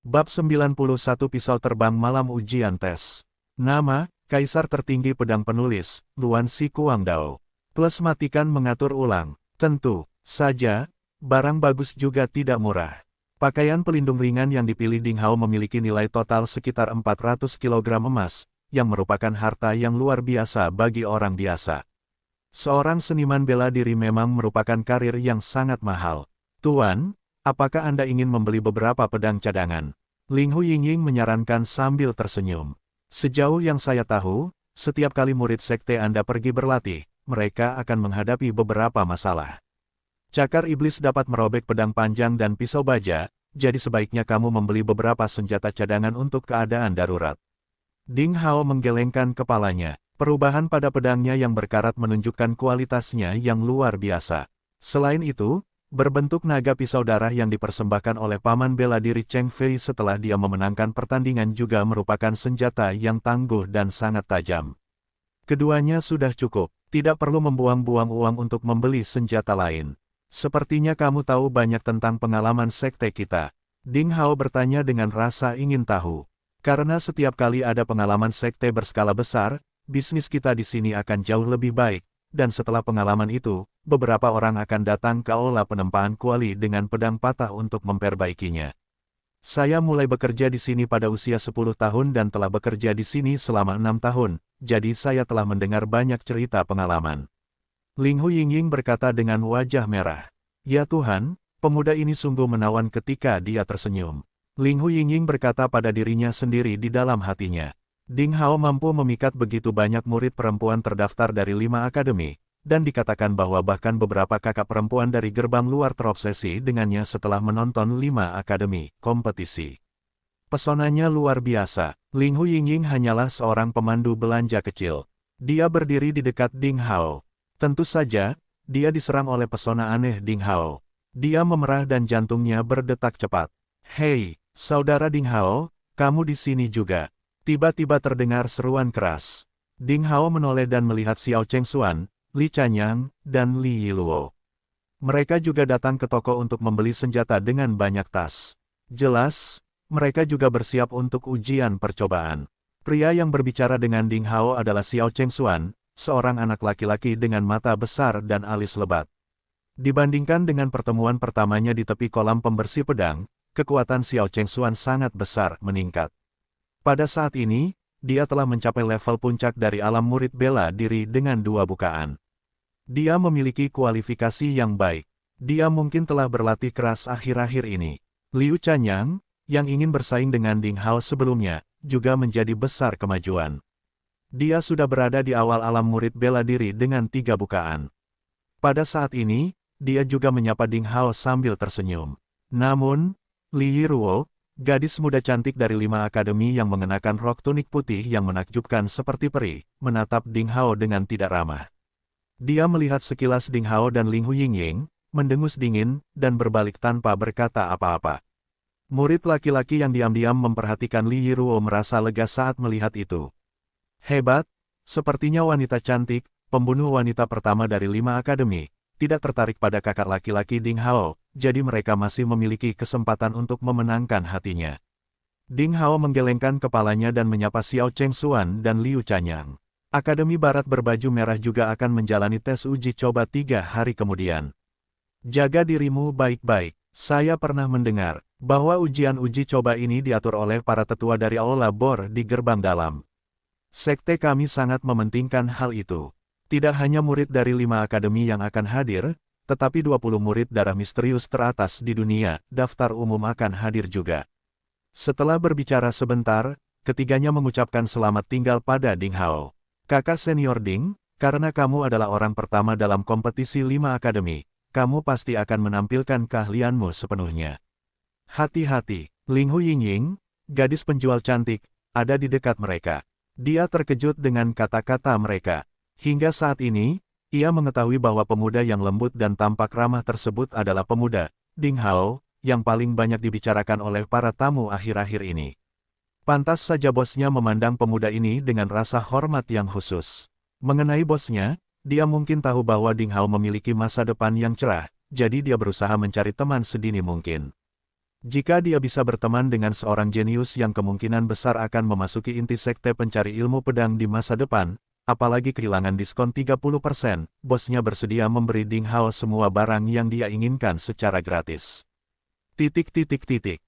Bab 91 Pisau Terbang Malam Ujian Tes. Nama, Kaisar Tertinggi Pedang Penulis, Luan Si Kuangdao. Plus matikan mengatur ulang. Tentu saja, barang bagus juga tidak murah. Pakaian pelindung ringan yang dipilih Ding Hao memiliki nilai total sekitar 400 kg emas, yang merupakan harta yang luar biasa bagi orang biasa. Seorang seniman bela diri memang merupakan karir yang sangat mahal. Tuan, apakah Anda ingin membeli beberapa pedang cadangan? Ling Hu Yingying menyarankan sambil tersenyum. Sejauh yang saya tahu, setiap kali murid sekte Anda pergi berlatih, mereka akan menghadapi beberapa masalah. Cakar iblis dapat merobek pedang panjang dan pisau baja, jadi sebaiknya kamu membeli beberapa senjata cadangan untuk keadaan darurat. Ding Hao menggelengkan kepalanya. Perubahan pada pedangnya yang berkarat menunjukkan kualitasnya yang luar biasa. Selain itu, berbentuk naga pisau darah yang dipersembahkan oleh paman bela diri Cheng Fei setelah dia memenangkan pertandingan juga merupakan senjata yang tangguh dan sangat tajam. Keduanya sudah cukup, tidak perlu membuang-buang uang untuk membeli senjata lain. Sepertinya kamu tahu banyak tentang pengalaman sekte kita. Ding Hao bertanya dengan rasa ingin tahu. Karena setiap kali ada pengalaman sekte berskala besar, bisnis kita di sini akan jauh lebih baik, dan setelah pengalaman itu, beberapa orang akan datang ke aula penempaan kuali dengan pedang patah untuk memperbaikinya. Saya mulai bekerja di sini pada usia 10 tahun dan telah bekerja di sini selama 6 tahun, jadi saya telah mendengar banyak cerita pengalaman. Ling Hu Yingying berkata dengan wajah merah. Ya Tuhan, pemuda ini sungguh menawan ketika dia tersenyum. Ling Hu Yingying berkata pada dirinya sendiri di dalam hatinya. Ding Hao mampu memikat begitu banyak murid perempuan terdaftar dari 5 akademi, dan dikatakan bahwa bahkan beberapa kakak perempuan dari gerbang luar terobsesi dengannya setelah menonton 5 akademi kompetisi. Pesonanya luar biasa. Ling Hu Yingying hanyalah seorang pemandu belanja kecil. Dia berdiri di dekat Ding Hao. Tentu saja, dia diserang oleh pesona aneh Ding Hao. Dia memerah dan jantungnya berdetak cepat. Hei, saudara Ding Hao, kamu di sini juga. Tiba-tiba terdengar seruan keras. Ding Hao menoleh dan melihat Xiao Chengxuan, Li Chanyang, dan Li Yiluo. Mereka juga datang ke toko untuk membeli senjata dengan banyak tas. Jelas, mereka juga bersiap untuk ujian percobaan. Pria yang berbicara dengan Ding Hao adalah Xiao Chengxuan, seorang anak laki-laki dengan mata besar dan alis lebat. Dibandingkan dengan pertemuan pertamanya di tepi kolam pembersih pedang, kekuatan Xiao Chengxuan sangat besar meningkat. Pada saat ini, dia telah mencapai level puncak dari alam murid bela diri dengan 2 bukaan. Dia memiliki kualifikasi yang baik. Dia mungkin telah berlatih keras akhir-akhir ini. Liu Chanyang, yang ingin bersaing dengan Ding Hao sebelumnya, juga menjadi besar kemajuan. Dia sudah berada di awal alam murid bela diri dengan 3 bukaan. Pada saat ini, dia juga menyapa Ding Hao sambil tersenyum. Namun, Li Yiruo, gadis muda cantik dari 5 akademi yang mengenakan rok tunik putih yang menakjubkan seperti peri, menatap Ding Hao dengan tidak ramah. Dia melihat sekilas Ding Hao dan Ling Hu Yingying, mendengus dingin, dan berbalik tanpa berkata apa-apa. Murid laki-laki yang diam-diam memperhatikan Li Yiruo merasa lega saat melihat itu. Hebat, sepertinya wanita cantik, pembunuh wanita pertama dari 5 akademi, tidak tertarik pada kakak laki-laki Ding Hao, jadi mereka masih memiliki kesempatan untuk memenangkan hatinya. Ding Hao menggelengkan kepalanya dan menyapa Xiao Chengxuan dan Liu Chanyang. Akademi Barat berbaju merah juga akan menjalani tes uji coba 3 hari kemudian. Jaga dirimu baik-baik. Saya pernah mendengar bahwa ujian uji coba ini diatur oleh para tetua dari Aula Bor di gerbang dalam. Sekte kami sangat mementingkan hal itu. Tidak hanya murid dari 5 akademi yang akan hadir, tetapi 20 murid darah misterius teratas di dunia, daftar umum akan hadir juga. Setelah berbicara sebentar, ketiganya mengucapkan selamat tinggal pada Ding Hao. Kakak senior Ding, karena kamu adalah orang pertama dalam kompetisi 5 akademi, kamu pasti akan menampilkan keahlianmu sepenuhnya. Hati-hati, Ling Hu Yingying, gadis penjual cantik, ada di dekat mereka. Dia terkejut dengan kata-kata mereka. Hingga saat ini, ia mengetahui bahwa pemuda yang lembut dan tampak ramah tersebut adalah pemuda, Ding Hao, yang paling banyak dibicarakan oleh para tamu akhir-akhir ini. Pantas saja bosnya memandang pemuda ini dengan rasa hormat yang khusus. Mengenai bosnya, dia mungkin tahu bahwa Ding Hao memiliki masa depan yang cerah, jadi dia berusaha mencari teman sedini mungkin. Jika dia bisa berteman dengan seorang jenius yang kemungkinan besar akan memasuki inti sekte pencari ilmu pedang di masa depan, apalagi kehilangan diskon 30%, bosnya bersedia memberi Ding Hao semua barang yang dia inginkan secara gratis.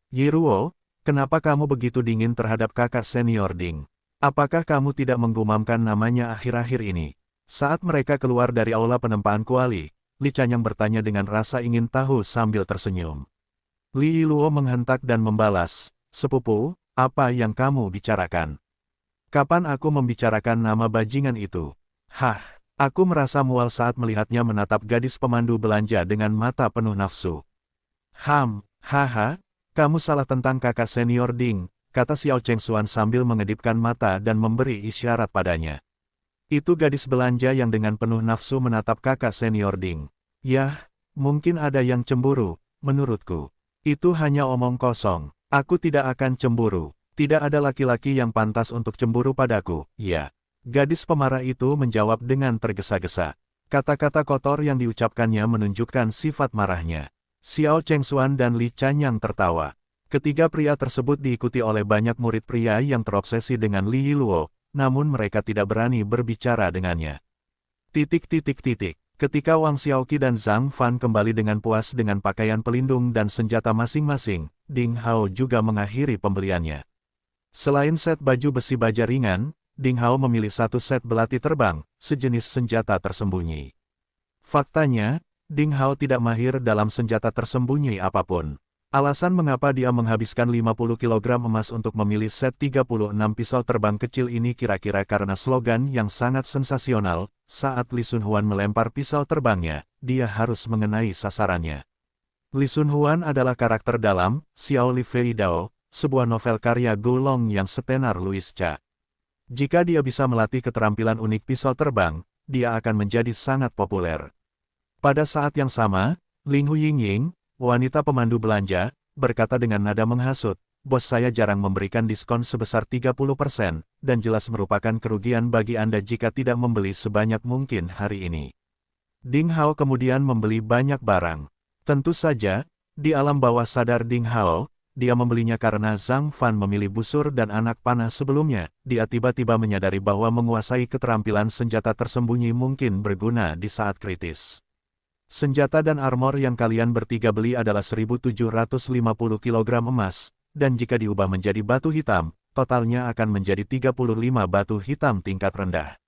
Yiruo, kenapa kamu begitu dingin terhadap kakak senior Ding? Apakah kamu tidak menggumamkan namanya akhir-akhir ini? Saat mereka keluar dari aula penempaan kuali, Li Chanyang bertanya dengan rasa ingin tahu sambil tersenyum. Li Yiluo menghentak dan membalas, "Sepupu, apa yang kamu bicarakan? Kapan aku membicarakan nama bajingan itu?" Hah, aku merasa mual saat melihatnya menatap gadis pemandu belanja dengan mata penuh nafsu. Haha, kamu salah tentang kakak senior Ding, kata Xiao Chengxuan sambil mengedipkan mata dan memberi isyarat padanya. Itu gadis belanja yang dengan penuh nafsu menatap kakak senior Ding. Yah, mungkin ada yang cemburu, menurutku. Itu hanya omong kosong. Aku tidak akan cemburu. Tidak ada laki-laki yang pantas untuk cemburu padaku, ya. Gadis pemarah itu menjawab dengan tergesa-gesa. Kata-kata kotor yang diucapkannya menunjukkan sifat marahnya. Xiao Chengxuan dan Li Chanyang tertawa. Ketiga pria tersebut diikuti oleh banyak murid pria yang terobsesi dengan Li Yiluo, namun mereka tidak berani berbicara dengannya. Ketika Wang Xiaoqi dan Zhang Fan kembali dengan puas dengan pakaian pelindung dan senjata masing-masing, Ding Hao juga mengakhiri pembeliannya. Selain set baju besi baja ringan, Ding Hao memilih satu set belati terbang, sejenis senjata tersembunyi. Faktanya, Ding Hao tidak mahir dalam senjata tersembunyi apapun. Alasan mengapa dia menghabiskan 50 kg emas untuk memilih set 36 pisau terbang kecil ini kira-kira karena slogan yang sangat sensasional, saat Li Sun Huan melempar pisau terbangnya, dia harus mengenai sasarannya. Li Sun Huan adalah karakter dalam Xiao Li Fei Dao, sebuah novel karya Gu Long yang setenar Louis Cha. Jika dia bisa melatih keterampilan unik pisau terbang, dia akan menjadi sangat populer. Pada saat yang sama, Ling Huyingying, wanita pemandu belanja, berkata dengan nada menghasut, "Bos saya jarang memberikan diskon sebesar 30%, dan jelas merupakan kerugian bagi Anda jika tidak membeli sebanyak mungkin hari ini." Ding Hao kemudian membeli banyak barang. Tentu saja, di alam bawah sadar Ding Hao, dia membelinya karena Zhang Fan memilih busur dan anak panah sebelumnya. Dia tiba-tiba menyadari bahwa menguasai keterampilan senjata tersembunyi mungkin berguna di saat kritis. Senjata dan armor yang kalian bertiga beli adalah 1.750 kg emas, dan jika diubah menjadi batu hitam, totalnya akan menjadi 35 batu hitam tingkat rendah.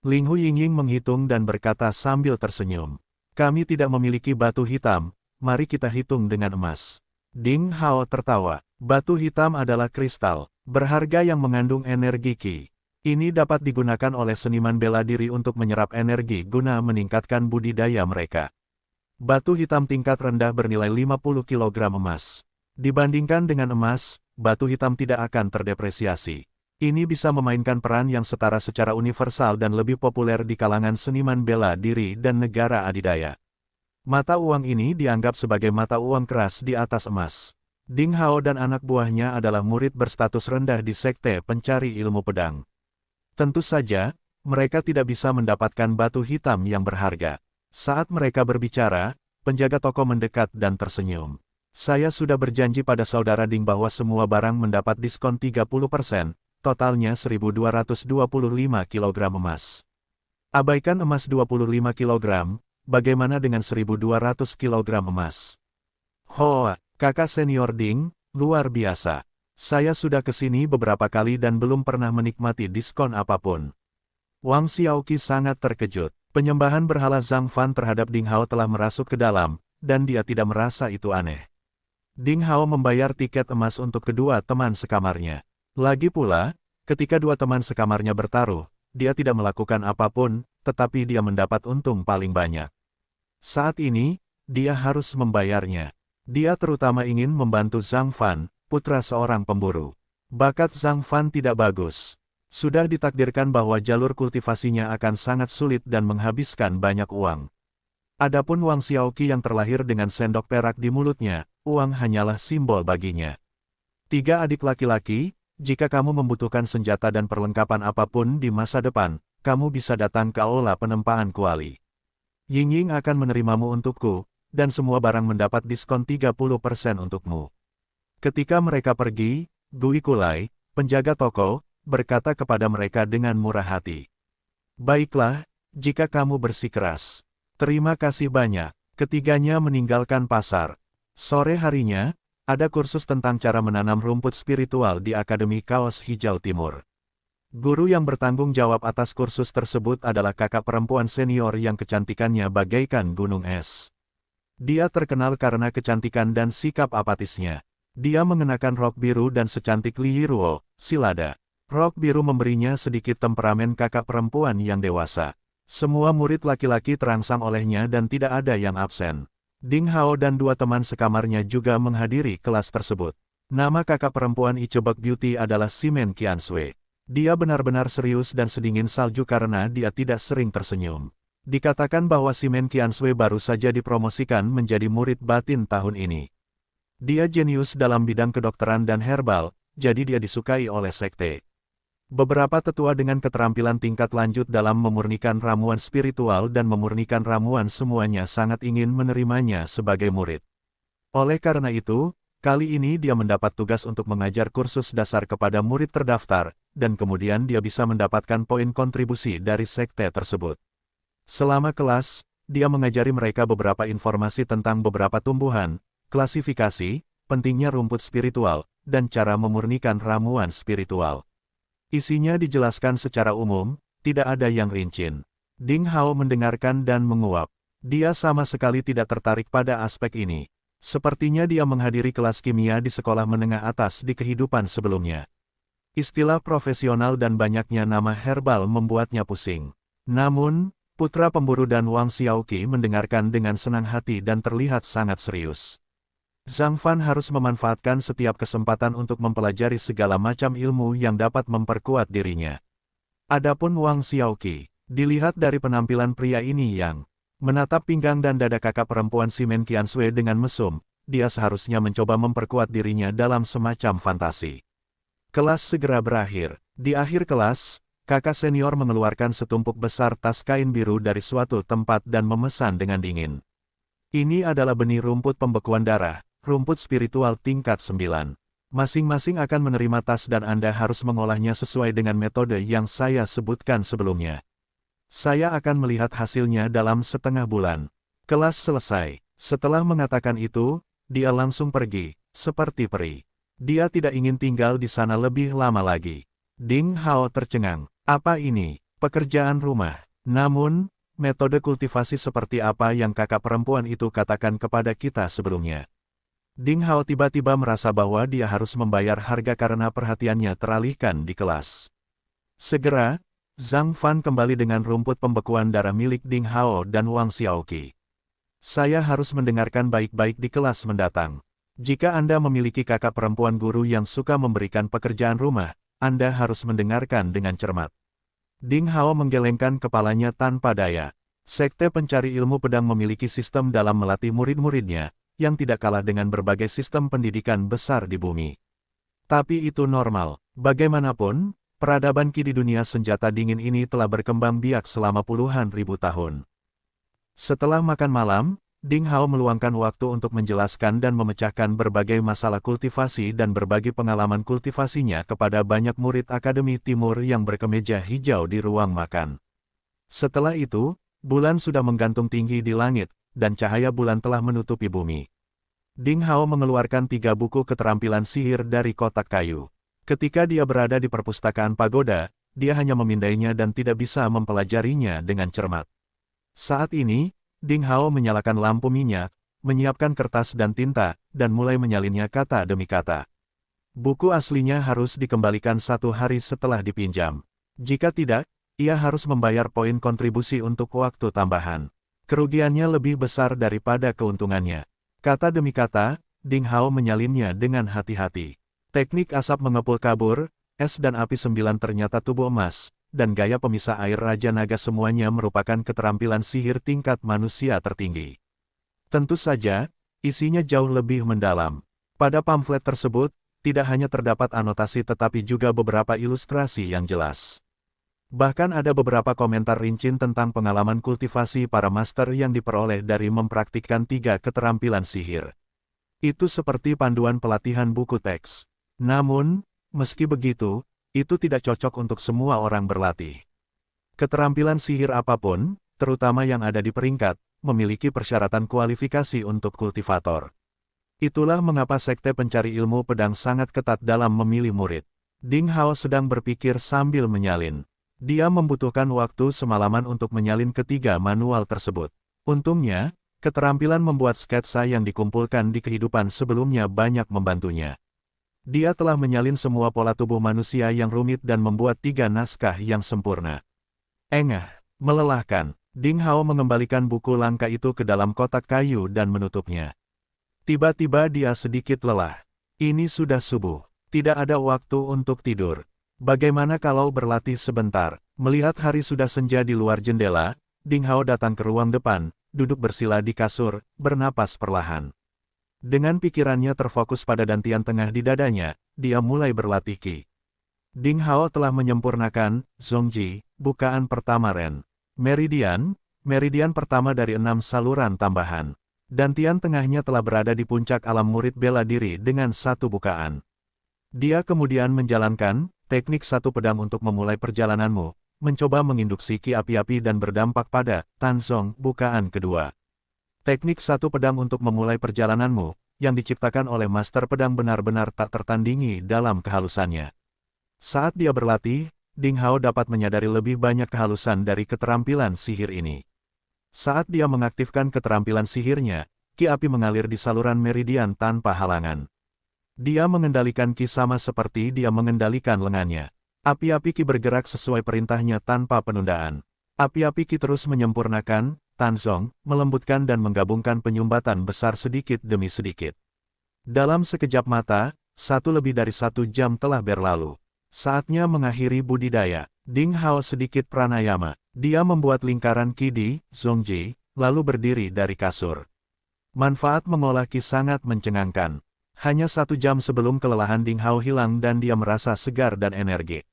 Ling Huyingying menghitung dan berkata sambil tersenyum. "Kami tidak memiliki batu hitam, mari kita hitung dengan emas." Ding Hao tertawa. Batu hitam adalah kristal, berharga yang mengandung energi Qi. Ini dapat digunakan oleh seniman bela diri untuk menyerap energi guna meningkatkan budidaya mereka. Batu hitam tingkat rendah bernilai 50 kg emas. Dibandingkan dengan emas, batu hitam tidak akan terdepresiasi. Ini bisa memainkan peran yang setara secara universal dan lebih populer di kalangan seniman bela diri dan negara adidaya. Mata uang ini dianggap sebagai mata uang keras di atas emas. Ding Hao dan anak buahnya adalah murid berstatus rendah di sekte pencari ilmu pedang. Tentu saja, mereka tidak bisa mendapatkan batu hitam yang berharga. Saat mereka berbicara, penjaga toko mendekat dan tersenyum. "Saya sudah berjanji pada saudara Ding bahwa semua barang mendapat diskon 30%, totalnya 1.225 kg emas. Abaikan emas 25 kg, bagaimana dengan 1.200 kg emas?" "Hoa, kakak senior Ding, luar biasa. Saya sudah ke sini beberapa kali dan belum pernah menikmati diskon apapun." Wang Xiaoqi sangat terkejut. Penyembahan berhala Zhang Fan terhadap Ding Hao telah merasuk ke dalam, dan dia tidak merasa itu aneh. Ding Hao membayar tiket emas untuk kedua teman sekamarnya. Lagi pula, ketika dua teman sekamarnya bertaruh, dia tidak melakukan apapun, tetapi dia mendapat untung paling banyak. Saat ini, dia harus membayarnya. Dia terutama ingin membantu Zhang Fan, putra seorang pemburu. Bakat Zhang Fan tidak bagus. Sudah ditakdirkan bahwa jalur kultivasinya akan sangat sulit dan menghabiskan banyak uang. Adapun Wang Xiaoqi yang terlahir dengan sendok perak di mulutnya, uang hanyalah simbol baginya. "Tiga adik laki-laki, jika kamu membutuhkan senjata dan perlengkapan apapun di masa depan, kamu bisa datang ke aula penempaan kuali. Yingying akan menerimamu untukku, dan semua barang mendapat diskon 30% untukmu." Ketika mereka pergi, Gui Kulai, penjaga toko, berkata kepada mereka dengan murah hati. Baiklah, jika kamu bersikeras. Terima kasih banyak. Ketiganya meninggalkan pasar. Sore harinya, ada kursus tentang cara menanam rumput spiritual di Akademi Kaos Hijau Timur. Guru yang bertanggung jawab atas kursus tersebut adalah kakak perempuan senior yang kecantikannya bagaikan gunung es. Dia terkenal karena kecantikan dan sikap apatisnya. Dia mengenakan rok biru dan secantik Li Yiruo, Silada. Rok biru memberinya sedikit temperamen kakak perempuan yang dewasa. Semua murid laki-laki terangsang olehnya dan tidak ada yang absen. Ding Hao dan dua teman sekamarnya juga menghadiri kelas tersebut. Nama kakak perempuan Ichebek Beauty adalah Simen Qiansui. Dia benar-benar serius dan sedingin salju karena dia tidak sering tersenyum. Dikatakan bahwa Simen Qiansui baru saja dipromosikan menjadi murid batin tahun ini. Dia jenius dalam bidang kedokteran dan herbal, jadi dia disukai oleh sekte. Beberapa tetua dengan keterampilan tingkat lanjut dalam memurnikan ramuan spiritual dan memurnikan ramuan semuanya sangat ingin menerimanya sebagai murid. Oleh karena itu, kali ini dia mendapat tugas untuk mengajar kursus dasar kepada murid terdaftar, dan kemudian dia bisa mendapatkan poin kontribusi dari sekte tersebut. Selama kelas, dia mengajari mereka beberapa informasi tentang beberapa tumbuhan, klasifikasi, pentingnya rumput spiritual, dan cara memurnikan ramuan spiritual. Isinya dijelaskan secara umum, tidak ada yang rinci. Ding Hao mendengarkan dan menguap. Dia sama sekali tidak tertarik pada aspek ini. Sepertinya dia menghadiri kelas kimia di sekolah menengah atas di kehidupan sebelumnya. Istilah profesional dan banyaknya nama herbal membuatnya pusing. Namun, putra pemburu dan Wang Xiaoqi mendengarkan dengan senang hati dan terlihat sangat serius. Zhang Fan harus memanfaatkan setiap kesempatan untuk mempelajari segala macam ilmu yang dapat memperkuat dirinya. Adapun Wang Xiaoqi, dilihat dari penampilan pria ini yang menatap pinggang dan dada kakak perempuan Simen Qiansui dengan mesum, dia seharusnya mencoba memperkuat dirinya dalam semacam fantasi. Kelas segera berakhir. Di akhir kelas, kakak senior mengeluarkan setumpuk besar tas kain biru dari suatu tempat dan memesan dengan dingin. Ini adalah benih rumput pembekuan darah, rumput spiritual tingkat 9. Masing-masing akan menerima tas dan Anda harus mengolahnya sesuai dengan metode yang saya sebutkan sebelumnya. Saya akan melihat hasilnya dalam setengah bulan. Kelas selesai. Setelah mengatakan itu, dia langsung pergi, seperti peri. Dia tidak ingin tinggal di sana lebih lama lagi. Ding Hao tercengang. Apa ini? Pekerjaan rumah. Namun, metode kultivasi seperti apa yang kakak perempuan itu katakan kepada kita sebelumnya? Ding Hao tiba-tiba merasa bahwa dia harus membayar harga karena perhatiannya teralihkan di kelas. Segera, Zhang Fan kembali dengan rumput pembekuan darah milik Ding Hao dan Wang Xiaoqi. Saya harus mendengarkan baik-baik di kelas mendatang. Jika Anda memiliki kakak perempuan guru yang suka memberikan pekerjaan rumah, Anda harus mendengarkan dengan cermat. Ding Hao menggelengkan kepalanya tanpa daya. Sekte pencari ilmu pedang memiliki sistem dalam melatih murid-muridnya, yang tidak kalah dengan berbagai sistem pendidikan besar di bumi. Tapi itu normal. Bagaimanapun, peradaban Qi di dunia senjata dingin ini telah berkembang biak selama puluhan ribu tahun. Setelah makan malam, Ding Hao meluangkan waktu untuk menjelaskan dan memecahkan berbagai masalah kultivasi dan berbagi pengalaman kultivasinya kepada banyak murid Akademi Timur yang berkemeja hijau di ruang makan. Setelah itu, bulan sudah menggantung tinggi di langit, dan cahaya bulan telah menutupi bumi. Ding Hao mengeluarkan 3 buku keterampilan sihir dari kotak kayu. Ketika dia berada di perpustakaan pagoda, dia hanya memindainya dan tidak bisa mempelajarinya dengan cermat. Saat ini, Ding Hao menyalakan lampu minyak, menyiapkan kertas dan tinta, dan mulai menyalinnya kata demi kata. Buku aslinya harus dikembalikan 1 hari setelah dipinjam. Jika tidak, ia harus membayar poin kontribusi untuk waktu tambahan. Kerugiannya lebih besar daripada keuntungannya. Kata demi kata, Ding Hao menyalinnya dengan hati-hati. Teknik asap mengepul kabur, es dan api 9 ternyata tubuh emas, dan gaya pemisah air Raja Naga semuanya merupakan keterampilan sihir tingkat manusia tertinggi. Tentu saja, isinya jauh lebih mendalam. Pada pamflet tersebut, tidak hanya terdapat anotasi tetapi juga beberapa ilustrasi yang jelas. Bahkan ada beberapa komentar rinci tentang pengalaman kultivasi para master yang diperoleh dari mempraktikkan 3 keterampilan sihir. Itu seperti panduan pelatihan buku teks. Namun, meski begitu, itu tidak cocok untuk semua orang berlatih. Keterampilan sihir apapun, terutama yang ada di peringkat, memiliki persyaratan kualifikasi untuk kultivator. Itulah mengapa Sekte Pencari Ilmu Pedang sangat ketat dalam memilih murid. Ding Hao sedang berpikir sambil menyalin. Dia membutuhkan waktu semalaman untuk menyalin ketiga manual tersebut. Untungnya, keterampilan membuat sketsa yang dikumpulkan di kehidupan sebelumnya banyak membantunya. Dia telah menyalin semua pola tubuh manusia yang rumit dan membuat 3 naskah yang sempurna. Engah, melelahkan. Ding Hao mengembalikan buku langka itu ke dalam kotak kayu dan menutupnya. Tiba-tiba dia sedikit lelah. Ini sudah subuh. Tidak ada waktu untuk tidur. Bagaimana kalau berlatih sebentar? Melihat hari sudah senja di luar jendela, Ding Hao datang ke ruang depan, duduk bersila di kasur, bernapas perlahan. Dengan pikirannya terfokus pada dantian tengah di dadanya, dia mulai berlatih Qi. Ding Hao telah menyempurnakan Zongji, bukaan pertama Ren. Meridian pertama dari 6 saluran tambahan. Dantian tengahnya telah berada di puncak alam murid bela diri dengan 1 bukaan. Dia kemudian menjalankan teknik 1 pedang untuk memulai perjalananmu, mencoba menginduksi Qi api-api dan berdampak pada Tanzong, bukaan kedua. Teknik 1 pedang untuk memulai perjalananmu, yang diciptakan oleh master pedang benar-benar tak tertandingi dalam kehalusannya. Saat dia berlatih, Ding Hao dapat menyadari lebih banyak kehalusan dari keterampilan sihir ini. Saat dia mengaktifkan keterampilan sihirnya, Qi api mengalir di saluran meridian tanpa halangan. Dia mengendalikan Qi sama seperti dia mengendalikan lengannya. Api-api Qi bergerak sesuai perintahnya tanpa penundaan. Api-api Qi terus menyempurnakan Tanzong, melembutkan dan menggabungkan penyumbatan besar sedikit demi sedikit. Dalam sekejap mata, lebih dari 1 jam telah berlalu. Saatnya mengakhiri budidaya. Ding Hao sedikit pranayama. Dia membuat lingkaran Qi di Zongji, lalu berdiri dari kasur. Manfaat mengolah Qi sangat mencengangkan. Hanya 1 jam sebelum kelelahan Ding Hao hilang dan dia merasa segar dan energik.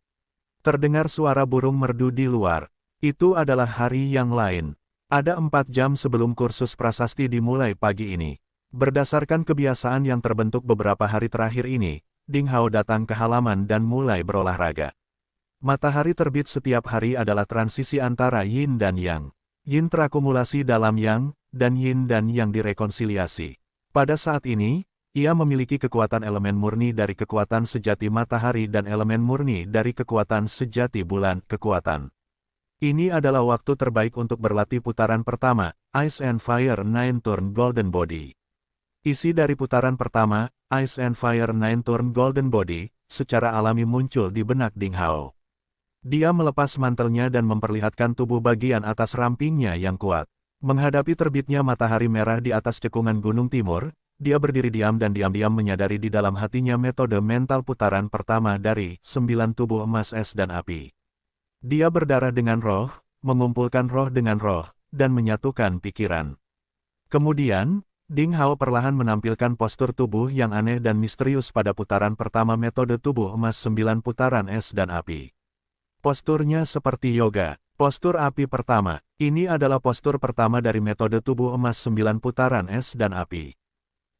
Terdengar suara burung merdu di luar. Itu adalah hari yang lain. Ada 4 jam sebelum kursus prasasti dimulai pagi ini. Berdasarkan kebiasaan yang terbentuk beberapa hari terakhir ini, Ding Hao datang ke halaman dan mulai berolahraga. Matahari terbit setiap hari adalah transisi antara Yin dan Yang. Yin terakumulasi dalam Yang, dan Yin dan Yang direkonsiliasi. Pada saat ini, ia memiliki kekuatan elemen murni dari kekuatan sejati matahari dan elemen murni dari kekuatan sejati bulan, kekuatan. Ini adalah waktu terbaik untuk berlatih putaran pertama, Ice and Fire 9 Turn Golden Body. Isi dari putaran pertama, Ice and Fire 9 Turn Golden Body, secara alami muncul di benak Ding Hao. Dia melepas mantelnya dan memperlihatkan tubuh bagian atas rampingnya yang kuat. Menghadapi terbitnya matahari merah di atas cekungan Gunung Timur, dia berdiri diam dan diam-diam menyadari di dalam hatinya metode mental putaran pertama dari 9 tubuh emas es dan api. Dia berdarah dengan roh, mengumpulkan roh dengan roh, dan menyatukan pikiran. Kemudian, Ding Hao perlahan menampilkan postur tubuh yang aneh dan misterius pada putaran pertama metode tubuh emas 9 putaran es dan api. Posturnya seperti yoga. Postur api pertama. Ini adalah postur pertama dari metode tubuh emas 9 putaran es dan api.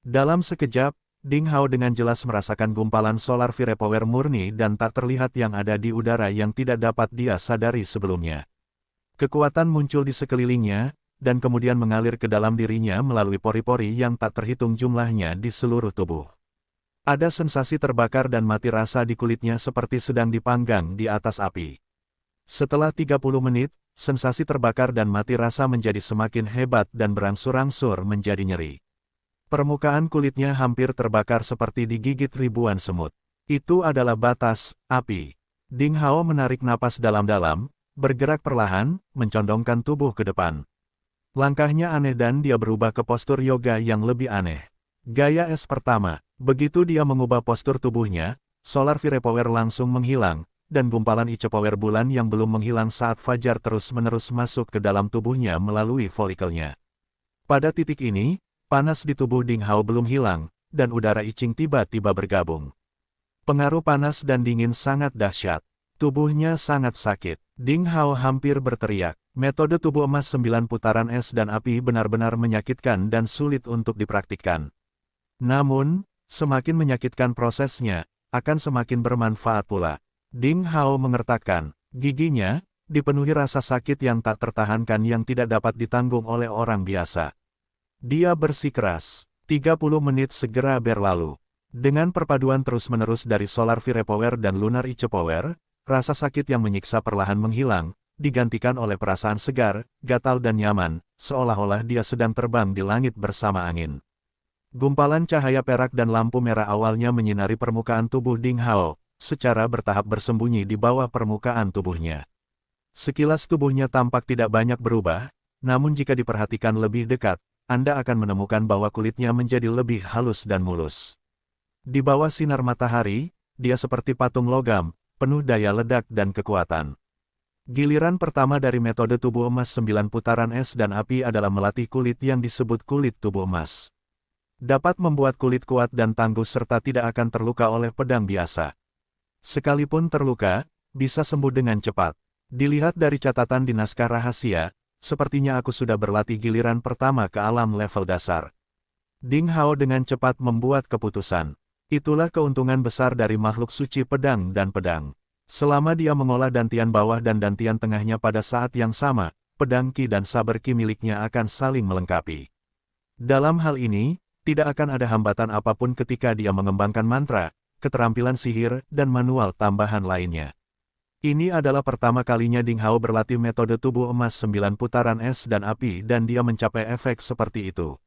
Dalam sekejap, Ding Hao dengan jelas merasakan gumpalan solar firepower murni dan tak terlihat yang ada di udara yang tidak dapat dia sadari sebelumnya. Kekuatan muncul di sekelilingnya, dan kemudian mengalir ke dalam dirinya melalui pori-pori yang tak terhitung jumlahnya di seluruh tubuh. Ada sensasi terbakar dan mati rasa di kulitnya seperti sedang dipanggang di atas api. Setelah 30 menit, sensasi terbakar dan mati rasa menjadi semakin hebat dan berangsur-angsur menjadi nyeri. Permukaan kulitnya hampir terbakar seperti digigit ribuan semut. Itu adalah batas api. Ding Hao menarik napas dalam-dalam, bergerak perlahan, mencondongkan tubuh ke depan. Langkahnya aneh dan dia berubah ke postur yoga yang lebih aneh. Gaya es pertama. Begitu dia mengubah postur tubuhnya, solar firepower langsung menghilang, dan gumpalan ice power bulan yang belum menghilang saat fajar terus-menerus masuk ke dalam tubuhnya melalui folikelnya. Pada titik ini, panas di tubuh Ding Hao belum hilang, dan udara icing tiba-tiba bergabung. Pengaruh panas dan dingin sangat dahsyat. Tubuhnya sangat sakit. Ding Hao hampir berteriak. Metode tubuh emas 9 putaran es dan api benar-benar menyakitkan dan sulit untuk dipraktikkan. Namun, semakin menyakitkan prosesnya, akan semakin bermanfaat pula. Ding Hao mengertakkan, giginya, dipenuhi rasa sakit yang tak tertahankan yang tidak dapat ditanggung oleh orang biasa. Dia bersikeras. 30 menit segera berlalu. Dengan perpaduan terus-menerus dari Solar Fire Power dan Lunar Ice Power, rasa sakit yang menyiksa perlahan menghilang, digantikan oleh perasaan segar, gatal dan nyaman, seolah-olah dia sedang terbang di langit bersama angin. Gumpalan cahaya perak dan lampu merah awalnya menyinari permukaan tubuh Ding Hao, secara bertahap bersembunyi di bawah permukaan tubuhnya. Sekilas tubuhnya tampak tidak banyak berubah, namun jika diperhatikan lebih dekat, Anda akan menemukan bahwa kulitnya menjadi lebih halus dan mulus. Di bawah sinar matahari, dia seperti patung logam, penuh daya ledak dan kekuatan. Giliran pertama dari metode tubuh emas 9 putaran es dan api adalah melatih kulit yang disebut kulit tubuh emas. Dapat membuat kulit kuat dan tangguh serta tidak akan terluka oleh pedang biasa. Sekalipun terluka, bisa sembuh dengan cepat. Dilihat dari catatan di naskah rahasia, sepertinya aku sudah berlatih giliran pertama ke alam level dasar. Ding Hao dengan cepat membuat keputusan. Itulah keuntungan besar dari makhluk suci pedang dan pedang. Selama dia mengolah dantian bawah dan dantian tengahnya pada saat yang sama, pedang ki dan saber ki miliknya akan saling melengkapi. Dalam hal ini, tidak akan ada hambatan apapun ketika dia mengembangkan mantra, keterampilan sihir, dan manual tambahan lainnya. Ini adalah pertama kalinya Ding Hao berlatih metode tubuh emas 9 putaran es dan api dan dia mencapai efek seperti itu.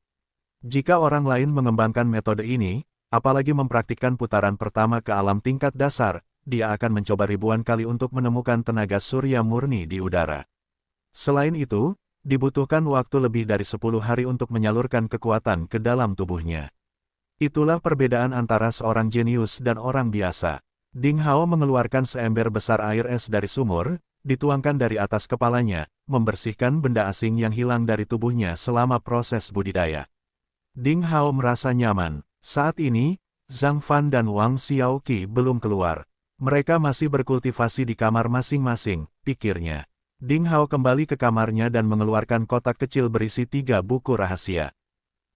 Jika orang lain mengembangkan metode ini, apalagi mempraktikkan putaran pertama ke alam tingkat dasar, dia akan mencoba ribuan kali untuk menemukan tenaga surya murni di udara. Selain itu, dibutuhkan waktu lebih dari 10 hari untuk menyalurkan kekuatan ke dalam tubuhnya. Itulah perbedaan antara seorang jenius dan orang biasa. Ding Hao mengeluarkan seember besar air es dari sumur, dituangkan dari atas kepalanya, membersihkan benda asing yang hilang dari tubuhnya selama proses budidaya. Ding Hao merasa nyaman. Saat ini, Zhang Fan dan Wang Xiaoqi belum keluar. Mereka masih berkultivasi di kamar masing-masing, pikirnya. Ding Hao kembali ke kamarnya dan mengeluarkan kotak kecil berisi 3 buku rahasia.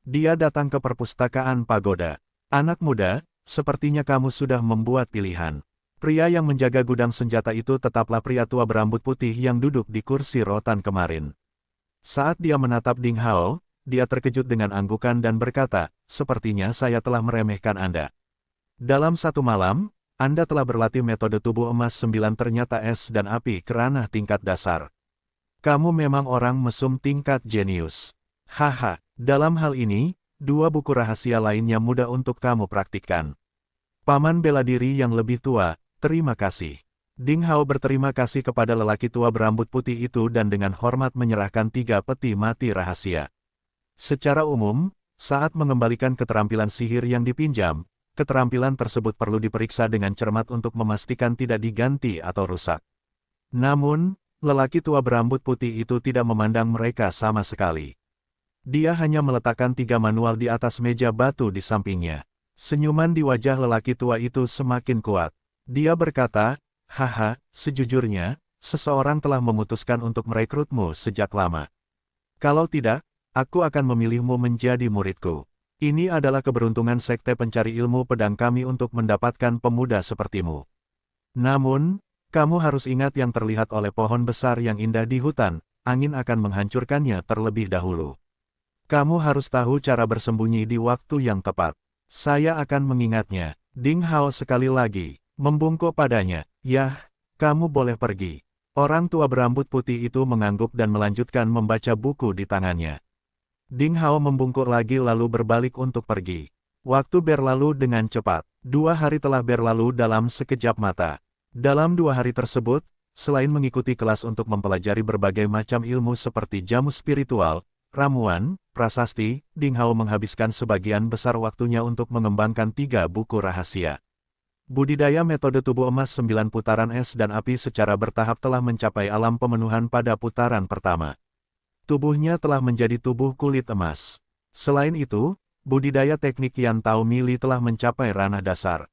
Dia datang ke perpustakaan pagoda. Anak muda, sepertinya kamu sudah membuat pilihan. Pria yang menjaga gudang senjata itu tetaplah pria tua berambut putih yang duduk di kursi rotan kemarin. Saat dia menatap Ding Hao, dia terkejut dengan anggukan dan berkata, "Sepertinya saya telah meremehkan Anda. Dalam satu malam, Anda telah berlatih metode tubuh emas 9 ternyata es dan api ke ranah tingkat dasar. Kamu memang orang mesum tingkat jenius. Haha, dalam hal ini, 2 buku rahasia lainnya mudah untuk kamu praktikkan. Paman bela diri yang lebih tua, terima kasih." Ding Hao berterima kasih kepada lelaki tua berambut putih itu dan dengan hormat menyerahkan 3 peti mati rahasia. Secara umum, saat mengembalikan keterampilan sihir yang dipinjam, keterampilan tersebut perlu diperiksa dengan cermat untuk memastikan tidak diganti atau rusak. Namun, lelaki tua berambut putih itu tidak memandang mereka sama sekali. Dia hanya meletakkan 3 manual di atas meja batu di sampingnya. Senyuman di wajah lelaki tua itu semakin kuat. Dia berkata, "Haha, sejujurnya, seseorang telah memutuskan untuk merekrutmu sejak lama. Kalau tidak, aku akan memilihmu menjadi muridku. Ini adalah keberuntungan sekte pencari ilmu pedang kami untuk mendapatkan pemuda sepertimu. Namun, kamu harus ingat yang terlihat oleh pohon besar yang indah di hutan, angin akan menghancurkannya terlebih dahulu. Kamu harus tahu cara bersembunyi di waktu yang tepat. Saya akan mengingatnya." Ding Hao sekali lagi membungkuk padanya. "Yah, kamu boleh pergi." Orang tua berambut putih itu mengangguk dan melanjutkan membaca buku di tangannya. Ding Hao membungkuk lagi lalu berbalik untuk pergi. Waktu berlalu dengan cepat. 2 hari telah berlalu dalam sekejap mata. Dalam 2 hari tersebut, selain mengikuti kelas untuk mempelajari berbagai macam ilmu seperti jamu spiritual, ramuan, prasasti, Ding Hao menghabiskan sebagian besar waktunya untuk mengembangkan 3 buku rahasia. Budidaya metode tubuh emas 9 putaran es dan api secara bertahap telah mencapai alam pemenuhan pada putaran pertama. Tubuhnya telah menjadi tubuh kulit emas. Selain itu, budidaya teknik Yan Tao Mili telah mencapai ranah dasar.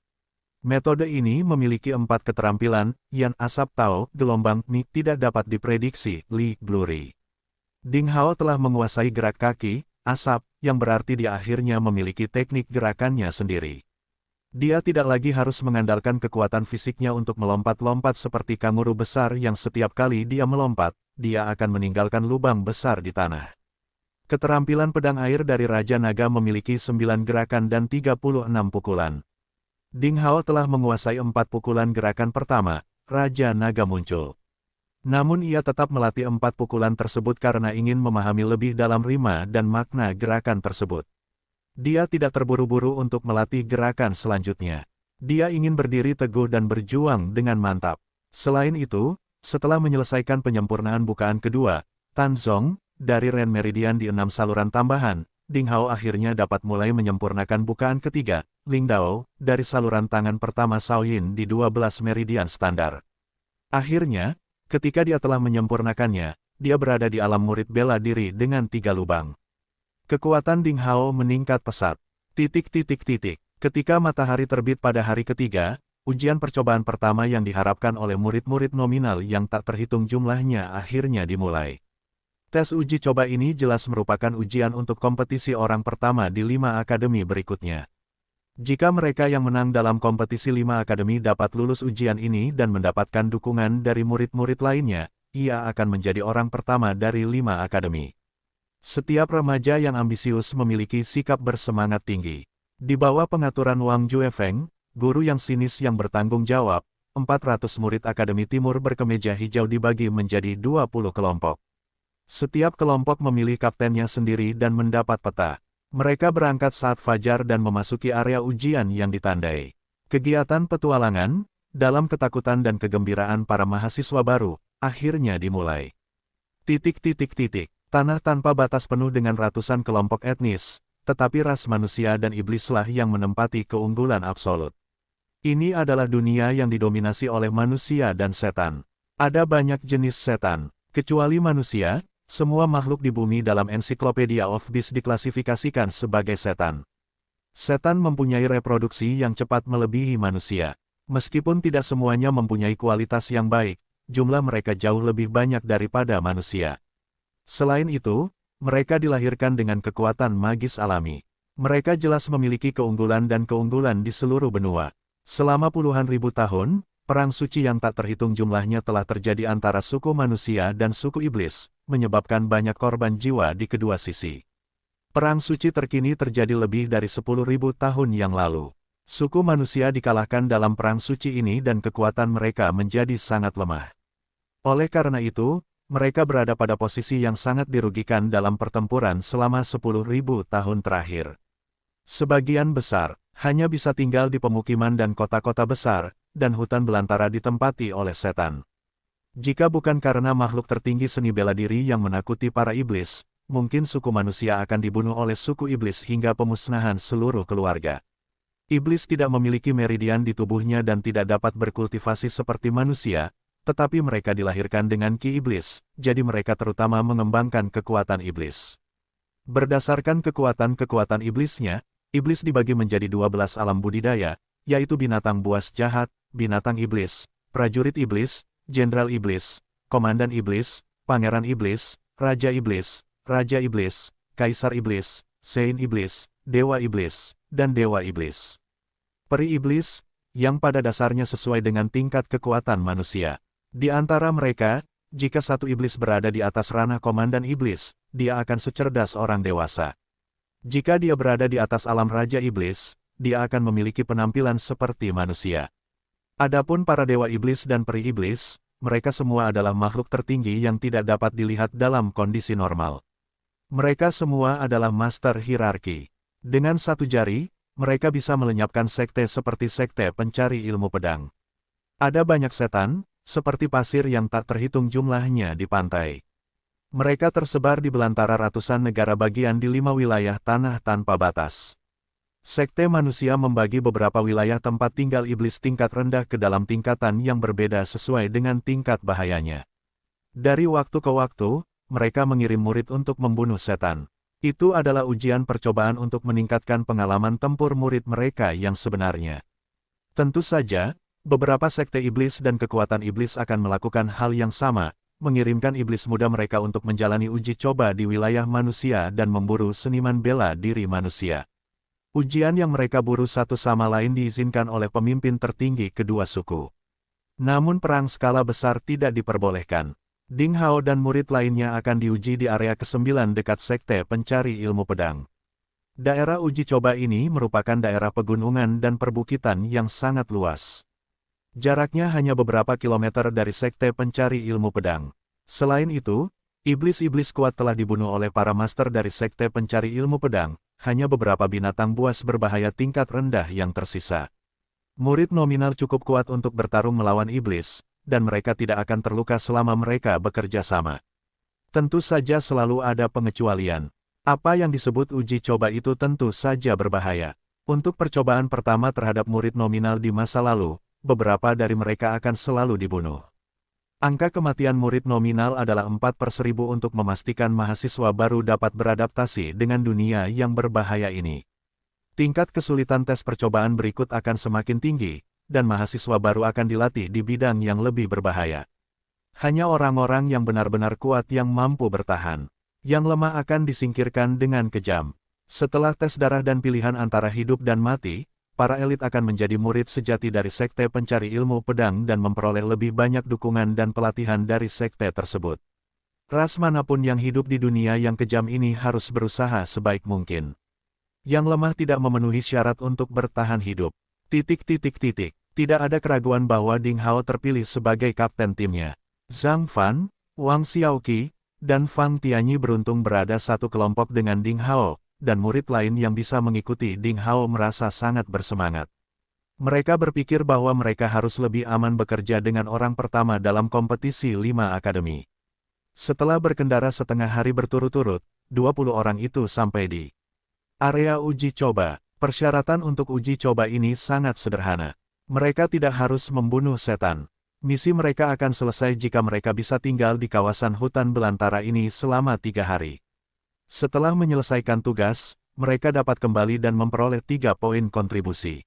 Metode ini memiliki 4 keterampilan, Yan Asap Tao, gelombang Mi tidak dapat diprediksi, Li Bluri. Ding Hao telah menguasai gerak kaki, asap, yang berarti dia akhirnya memiliki teknik gerakannya sendiri. Dia tidak lagi harus mengandalkan kekuatan fisiknya untuk melompat-lompat seperti kanguru besar yang setiap kali dia melompat, dia akan meninggalkan lubang besar di tanah. Keterampilan pedang air dari Raja Naga memiliki 9 gerakan dan 36 pukulan. Ding Hao telah menguasai 4 pukulan gerakan pertama, Raja Naga muncul. Namun ia tetap melatih 4 pukulan tersebut karena ingin memahami lebih dalam rima dan makna gerakan tersebut. Dia tidak terburu-buru untuk melatih gerakan selanjutnya. Dia ingin berdiri teguh dan berjuang dengan mantap. Selain itu, setelah menyelesaikan penyempurnaan bukaan kedua, Tan Zong, dari Ren Meridian di 6 saluran tambahan, Ding Hao akhirnya dapat mulai menyempurnakan bukaan ketiga, Ling Dao, dari saluran tangan pertama Shaoyin di 12 meridian standar. Akhirnya, ketika dia telah menyempurnakannya, dia berada di alam murid bela diri dengan 3 lubang. Kekuatan Ding Hao meningkat pesat. Ketika matahari terbit pada hari ketiga, ujian percobaan pertama yang diharapkan oleh murid-murid nominal yang tak terhitung jumlahnya akhirnya dimulai. Tes uji coba ini jelas merupakan ujian untuk kompetisi orang pertama di 5 akademi berikutnya. Jika mereka yang menang dalam kompetisi 5 akademi dapat lulus ujian ini dan mendapatkan dukungan dari murid-murid lainnya, ia akan menjadi orang pertama dari 5 akademi. Setiap remaja yang ambisius memiliki sikap bersemangat tinggi. Di bawah pengaturan Wang Juefeng, guru yang sinis yang bertanggung jawab, 400 murid Akademi Timur berkemeja hijau dibagi menjadi 20 kelompok. Setiap kelompok memilih kaptennya sendiri dan mendapat peta. Mereka berangkat saat fajar dan memasuki area ujian yang ditandai. Kegiatan petualangan, dalam ketakutan dan kegembiraan para mahasiswa baru, akhirnya dimulai. Tanah tanpa batas penuh dengan ratusan kelompok etnis, tetapi ras manusia dan iblislah yang menempati keunggulan absolut. Ini adalah dunia yang didominasi oleh manusia dan setan. Ada banyak jenis setan, kecuali manusia. Semua makhluk di bumi dalam Encyclopedia of Beasts diklasifikasikan sebagai setan. Setan mempunyai reproduksi yang cepat melebihi manusia. Meskipun tidak semuanya mempunyai kualitas yang baik, jumlah mereka jauh lebih banyak daripada manusia. Selain itu, mereka dilahirkan dengan kekuatan magis alami. Mereka jelas memiliki keunggulan dan keunggulan di seluruh benua. Selama puluhan ribu tahun, perang suci yang tak terhitung jumlahnya telah terjadi antara suku manusia dan suku iblis, menyebabkan banyak korban jiwa di kedua sisi. Perang suci terkini terjadi lebih dari 10.000 tahun yang lalu. Suku manusia dikalahkan dalam perang suci ini dan kekuatan mereka menjadi sangat lemah. Oleh karena itu, mereka berada pada posisi yang sangat dirugikan dalam pertempuran selama 10.000 tahun terakhir. Sebagian besar, hanya bisa tinggal di pemukiman dan kota-kota besar, dan hutan belantara ditempati oleh setan. Jika bukan karena makhluk tertinggi seni bela diri yang menakuti para iblis, mungkin suku manusia akan dibunuh oleh suku iblis hingga pemusnahan seluruh keluarga. Iblis tidak memiliki meridian di tubuhnya dan tidak dapat berkultivasi seperti manusia, tetapi mereka dilahirkan dengan ki iblis, jadi mereka terutama mengembangkan kekuatan iblis. Berdasarkan kekuatan-kekuatan iblisnya, iblis dibagi menjadi 12 alam budidaya, yaitu binatang buas jahat, binatang iblis, prajurit iblis, jenderal iblis, komandan iblis, pangeran iblis, raja iblis, kaisar iblis, sein iblis, dan dewa iblis. Peri iblis, yang pada dasarnya sesuai dengan tingkat kekuatan manusia. Di antara mereka, jika satu iblis berada di atas ranah komandan iblis, dia akan secerdas orang dewasa. Jika dia berada di atas alam raja iblis, dia akan memiliki penampilan seperti manusia. Adapun para dewa iblis dan peri iblis, mereka semua adalah makhluk tertinggi yang tidak dapat dilihat dalam kondisi normal. Mereka semua adalah master hierarki. Dengan satu jari, mereka bisa melenyapkan sekte seperti sekte pencari ilmu pedang. Ada banyak setan, seperti pasir yang tak terhitung jumlahnya di pantai. Mereka tersebar di belantara ratusan negara bagian di 5 wilayah tanah tanpa batas. Sekte manusia membagi beberapa wilayah tempat tinggal iblis tingkat rendah ke dalam tingkatan yang berbeda sesuai dengan tingkat bahayanya. Dari waktu ke waktu, mereka mengirim murid untuk membunuh setan. Itu adalah ujian percobaan untuk meningkatkan pengalaman tempur murid mereka yang sebenarnya. Tentu saja, beberapa sekte iblis dan kekuatan iblis akan melakukan hal yang sama, mengirimkan iblis muda mereka untuk menjalani uji coba di wilayah manusia dan memburu seniman bela diri manusia. Ujian yang mereka buru satu sama lain diizinkan oleh pemimpin tertinggi kedua suku. Namun perang skala besar tidak diperbolehkan. Ding Hao dan murid lainnya akan diuji di area ke-9 dekat Sekte Pencari Ilmu Pedang. Daerah uji coba ini merupakan daerah pegunungan dan perbukitan yang sangat luas. Jaraknya hanya beberapa kilometer dari Sekte Pencari Ilmu Pedang. Selain itu, iblis-iblis kuat telah dibunuh oleh para master dari Sekte Pencari Ilmu Pedang, hanya beberapa binatang buas berbahaya tingkat rendah yang tersisa. Murid nominal cukup kuat untuk bertarung melawan iblis, dan mereka tidak akan terluka selama mereka bekerja sama. Tentu saja selalu ada pengecualian. Apa yang disebut uji coba itu tentu saja berbahaya. Untuk percobaan pertama terhadap murid nominal di masa lalu, beberapa dari mereka akan selalu dibunuh. Angka kematian murid nominal adalah 4/1000 untuk memastikan mahasiswa baru dapat beradaptasi dengan dunia yang berbahaya ini. Tingkat kesulitan tes percobaan berikut akan semakin tinggi, dan mahasiswa baru akan dilatih di bidang yang lebih berbahaya. Hanya orang-orang yang benar-benar kuat yang mampu bertahan. Yang lemah akan disingkirkan dengan kejam. Setelah tes darah dan pilihan antara hidup dan mati, para elit akan menjadi murid sejati dari Sekte Pencari Ilmu Pedang dan memperoleh lebih banyak dukungan dan pelatihan dari sekte tersebut. Ras manapun yang hidup di dunia yang kejam ini harus berusaha sebaik mungkin. Yang lemah tidak memenuhi syarat untuk bertahan hidup. Tidak ada keraguan bahwa Ding Hao terpilih sebagai kapten timnya. Zhang Fan, Wang Xiaoqi, dan Fang Tianyi beruntung berada satu kelompok dengan Ding Hao, dan murid lain yang bisa mengikuti Ding Hao merasa sangat bersemangat. Mereka berpikir bahwa mereka harus lebih aman bekerja dengan orang pertama dalam kompetisi 5 akademi. Setelah berkendara setengah hari berturut-turut, 20 orang itu sampai di area uji coba. Persyaratan untuk uji coba ini sangat sederhana. Mereka tidak harus membunuh setan. Misi mereka akan selesai jika mereka bisa tinggal di kawasan hutan belantara ini selama 3 hari. Setelah menyelesaikan tugas, mereka dapat kembali dan memperoleh 3 poin kontribusi.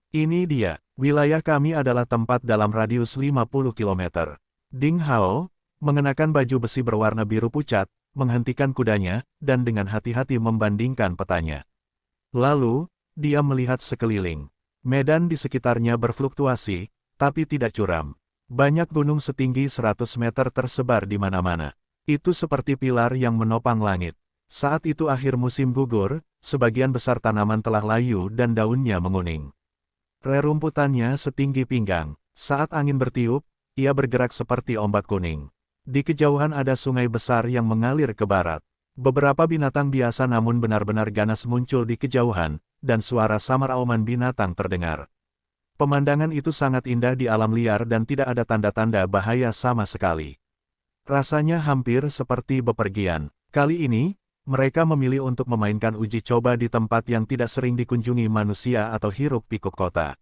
Ini dia, wilayah kami adalah tempat dalam radius 50 km. Ding Hao, mengenakan baju besi berwarna biru pucat, menghentikan kudanya, dan dengan hati-hati membandingkan petanya. Lalu, dia melihat sekeliling. Medan di sekitarnya berfluktuasi, tapi tidak curam. Banyak gunung setinggi 100 meter tersebar di mana-mana. Itu seperti pilar yang menopang langit. Saat itu akhir musim gugur, sebagian besar tanaman telah layu dan daunnya menguning. Rerumputannya setinggi pinggang. Saat angin bertiup, ia bergerak seperti ombak kuning. Di kejauhan ada sungai besar yang mengalir ke barat. Beberapa binatang biasa namun benar-benar ganas muncul di kejauhan, dan suara samar auman binatang terdengar. Pemandangan itu sangat indah di alam liar dan tidak ada tanda-tanda bahaya sama sekali. Rasanya hampir seperti bepergian. Kali ini, mereka memilih untuk memainkan uji coba di tempat yang tidak sering dikunjungi manusia atau hiruk-pikuk kota.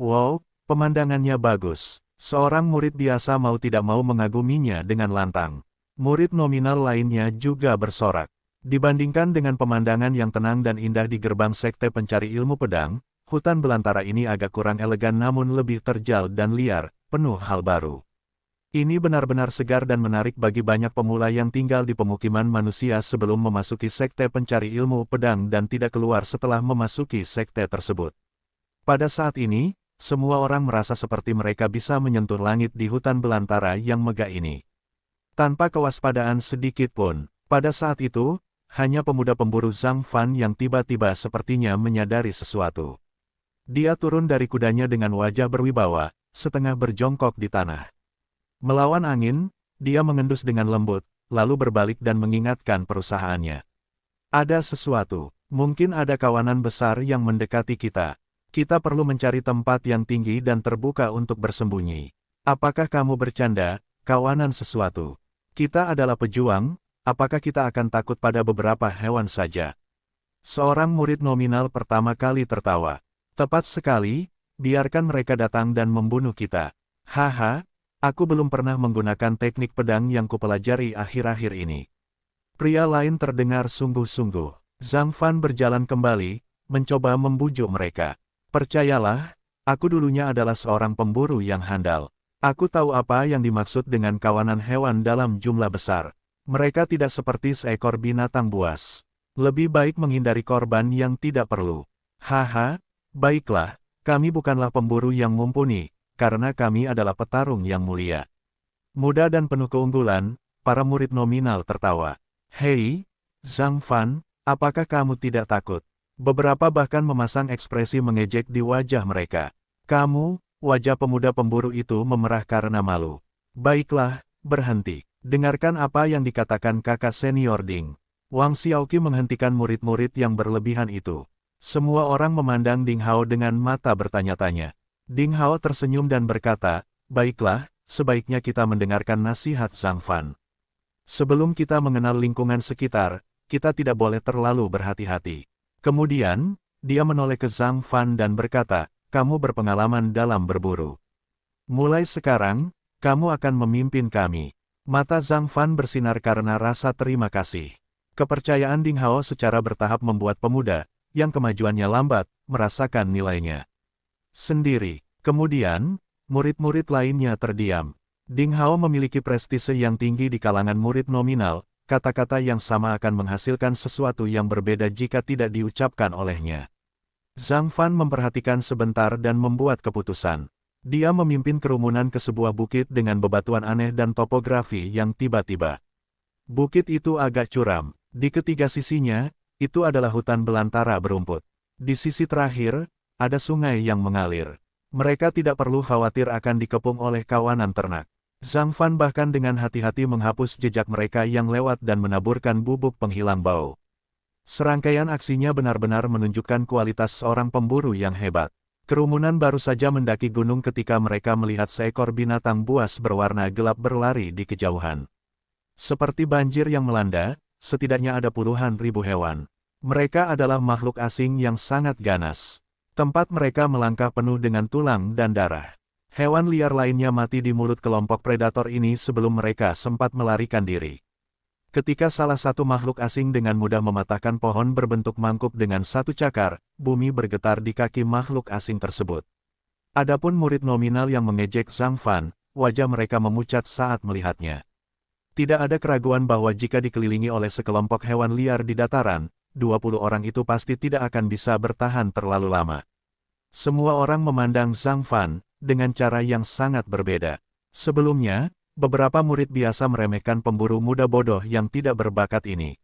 Wow, pemandangannya bagus. Seorang murid biasa mau tidak mau mengaguminya dengan lantang. Murid nominal lainnya juga bersorak. Dibandingkan dengan pemandangan yang tenang dan indah di gerbang Sekte Pencari Ilmu Pedang, hutan belantara ini agak kurang elegan namun lebih terjal dan liar, penuh hal baru. Ini benar-benar segar dan menarik bagi banyak pemula yang tinggal di pemukiman manusia sebelum memasuki Sekte Pencari Ilmu Pedang dan tidak keluar setelah memasuki sekte tersebut. Pada saat ini, semua orang merasa seperti mereka bisa menyentuh langit di hutan belantara yang megah ini. Tanpa kewaspadaan sedikit pun, pada saat itu, hanya pemuda pemburu Zhang Fan yang tiba-tiba sepertinya menyadari sesuatu. Dia turun dari kudanya dengan wajah berwibawa, setengah berjongkok di tanah. Melawan angin, dia mengendus dengan lembut, lalu berbalik dan mengingatkan perusahaannya. Ada sesuatu, mungkin ada kawanan besar yang mendekati kita. Kita perlu mencari tempat yang tinggi dan terbuka untuk bersembunyi. Apakah kamu bercanda, kawanan sesuatu? Kita adalah pejuang, apakah kita akan takut pada beberapa hewan saja? Seorang murid nominal pertama kali tertawa. Tepat sekali, biarkan mereka datang dan membunuh kita. Haha, aku belum pernah menggunakan teknik pedang yang kupelajari akhir-akhir ini. Pria lain terdengar sungguh-sungguh. Zhang Fan berjalan kembali, mencoba membujuk mereka. Percayalah, aku dulunya adalah seorang pemburu yang handal. Aku tahu apa yang dimaksud dengan kawanan hewan dalam jumlah besar. Mereka tidak seperti seekor binatang buas. Lebih baik menghindari korban yang tidak perlu. Haha, baiklah, kami bukanlah pemburu yang mumpuni, karena kami adalah petarung yang mulia. Muda dan penuh keunggulan, para murid nominal tertawa. Hei, Zhang Fan, apakah kamu tidak takut? Beberapa bahkan memasang ekspresi mengejek di wajah mereka. Kamu, wajah pemuda pemburu itu memerah karena malu. Baiklah, berhenti. Dengarkan apa yang dikatakan kakak senior Ding. Wang Xiaoqi menghentikan murid-murid yang berlebihan itu. Semua orang memandang Ding Hao dengan mata bertanya-tanya. Ding Hao tersenyum dan berkata, baiklah, sebaiknya kita mendengarkan nasihat Zhang Fan. Sebelum kita mengenal lingkungan sekitar, kita tidak boleh terlalu berhati-hati. Kemudian, dia menoleh ke Zhang Fan dan berkata, kamu berpengalaman dalam berburu. Mulai sekarang, kamu akan memimpin kami. Mata Zhang Fan bersinar karena rasa terima kasih. Kepercayaan Ding Hao secara bertahap membuat pemuda, yang kemajuannya lambat, merasakan nilainya sendiri. Kemudian, murid-murid lainnya terdiam. Ding Hao memiliki prestise yang tinggi di kalangan murid nominal, kata-kata yang sama akan menghasilkan sesuatu yang berbeda jika tidak diucapkan olehnya. Zhang Fan memperhatikan sebentar dan membuat keputusan. Dia memimpin kerumunan ke sebuah bukit dengan bebatuan aneh dan topografi yang tiba-tiba. Bukit itu agak curam. Di ketiga sisinya, itu adalah hutan belantara berumput. Di sisi terakhir, ada sungai yang mengalir. Mereka tidak perlu khawatir akan dikepung oleh kawanan ternak. Zhang Fan bahkan dengan hati-hati menghapus jejak mereka yang lewat dan menaburkan bubuk penghilang bau. Serangkaian aksinya benar-benar menunjukkan kualitas seorang pemburu yang hebat. Kerumunan baru saja mendaki gunung ketika mereka melihat seekor binatang buas berwarna gelap berlari di kejauhan. Seperti banjir yang melanda, setidaknya ada puluhan ribu hewan. Mereka adalah makhluk asing yang sangat ganas. Tempat mereka melangkah penuh dengan tulang dan darah. Hewan liar lainnya mati di mulut kelompok predator ini sebelum mereka sempat melarikan diri. Ketika salah satu makhluk asing dengan mudah mematahkan pohon berbentuk mangkuk dengan satu cakar, bumi bergetar di kaki makhluk asing tersebut. Adapun murid nominal yang mengejek Zhang Fan, wajah mereka memucat saat melihatnya. Tidak ada keraguan bahwa jika dikelilingi oleh sekelompok hewan liar di dataran, 20 orang itu pasti tidak akan bisa bertahan terlalu lama. Semua orang memandang Zhang Fan dengan cara yang sangat berbeda. Sebelumnya, beberapa murid biasa meremehkan pemburu muda bodoh yang tidak berbakat ini.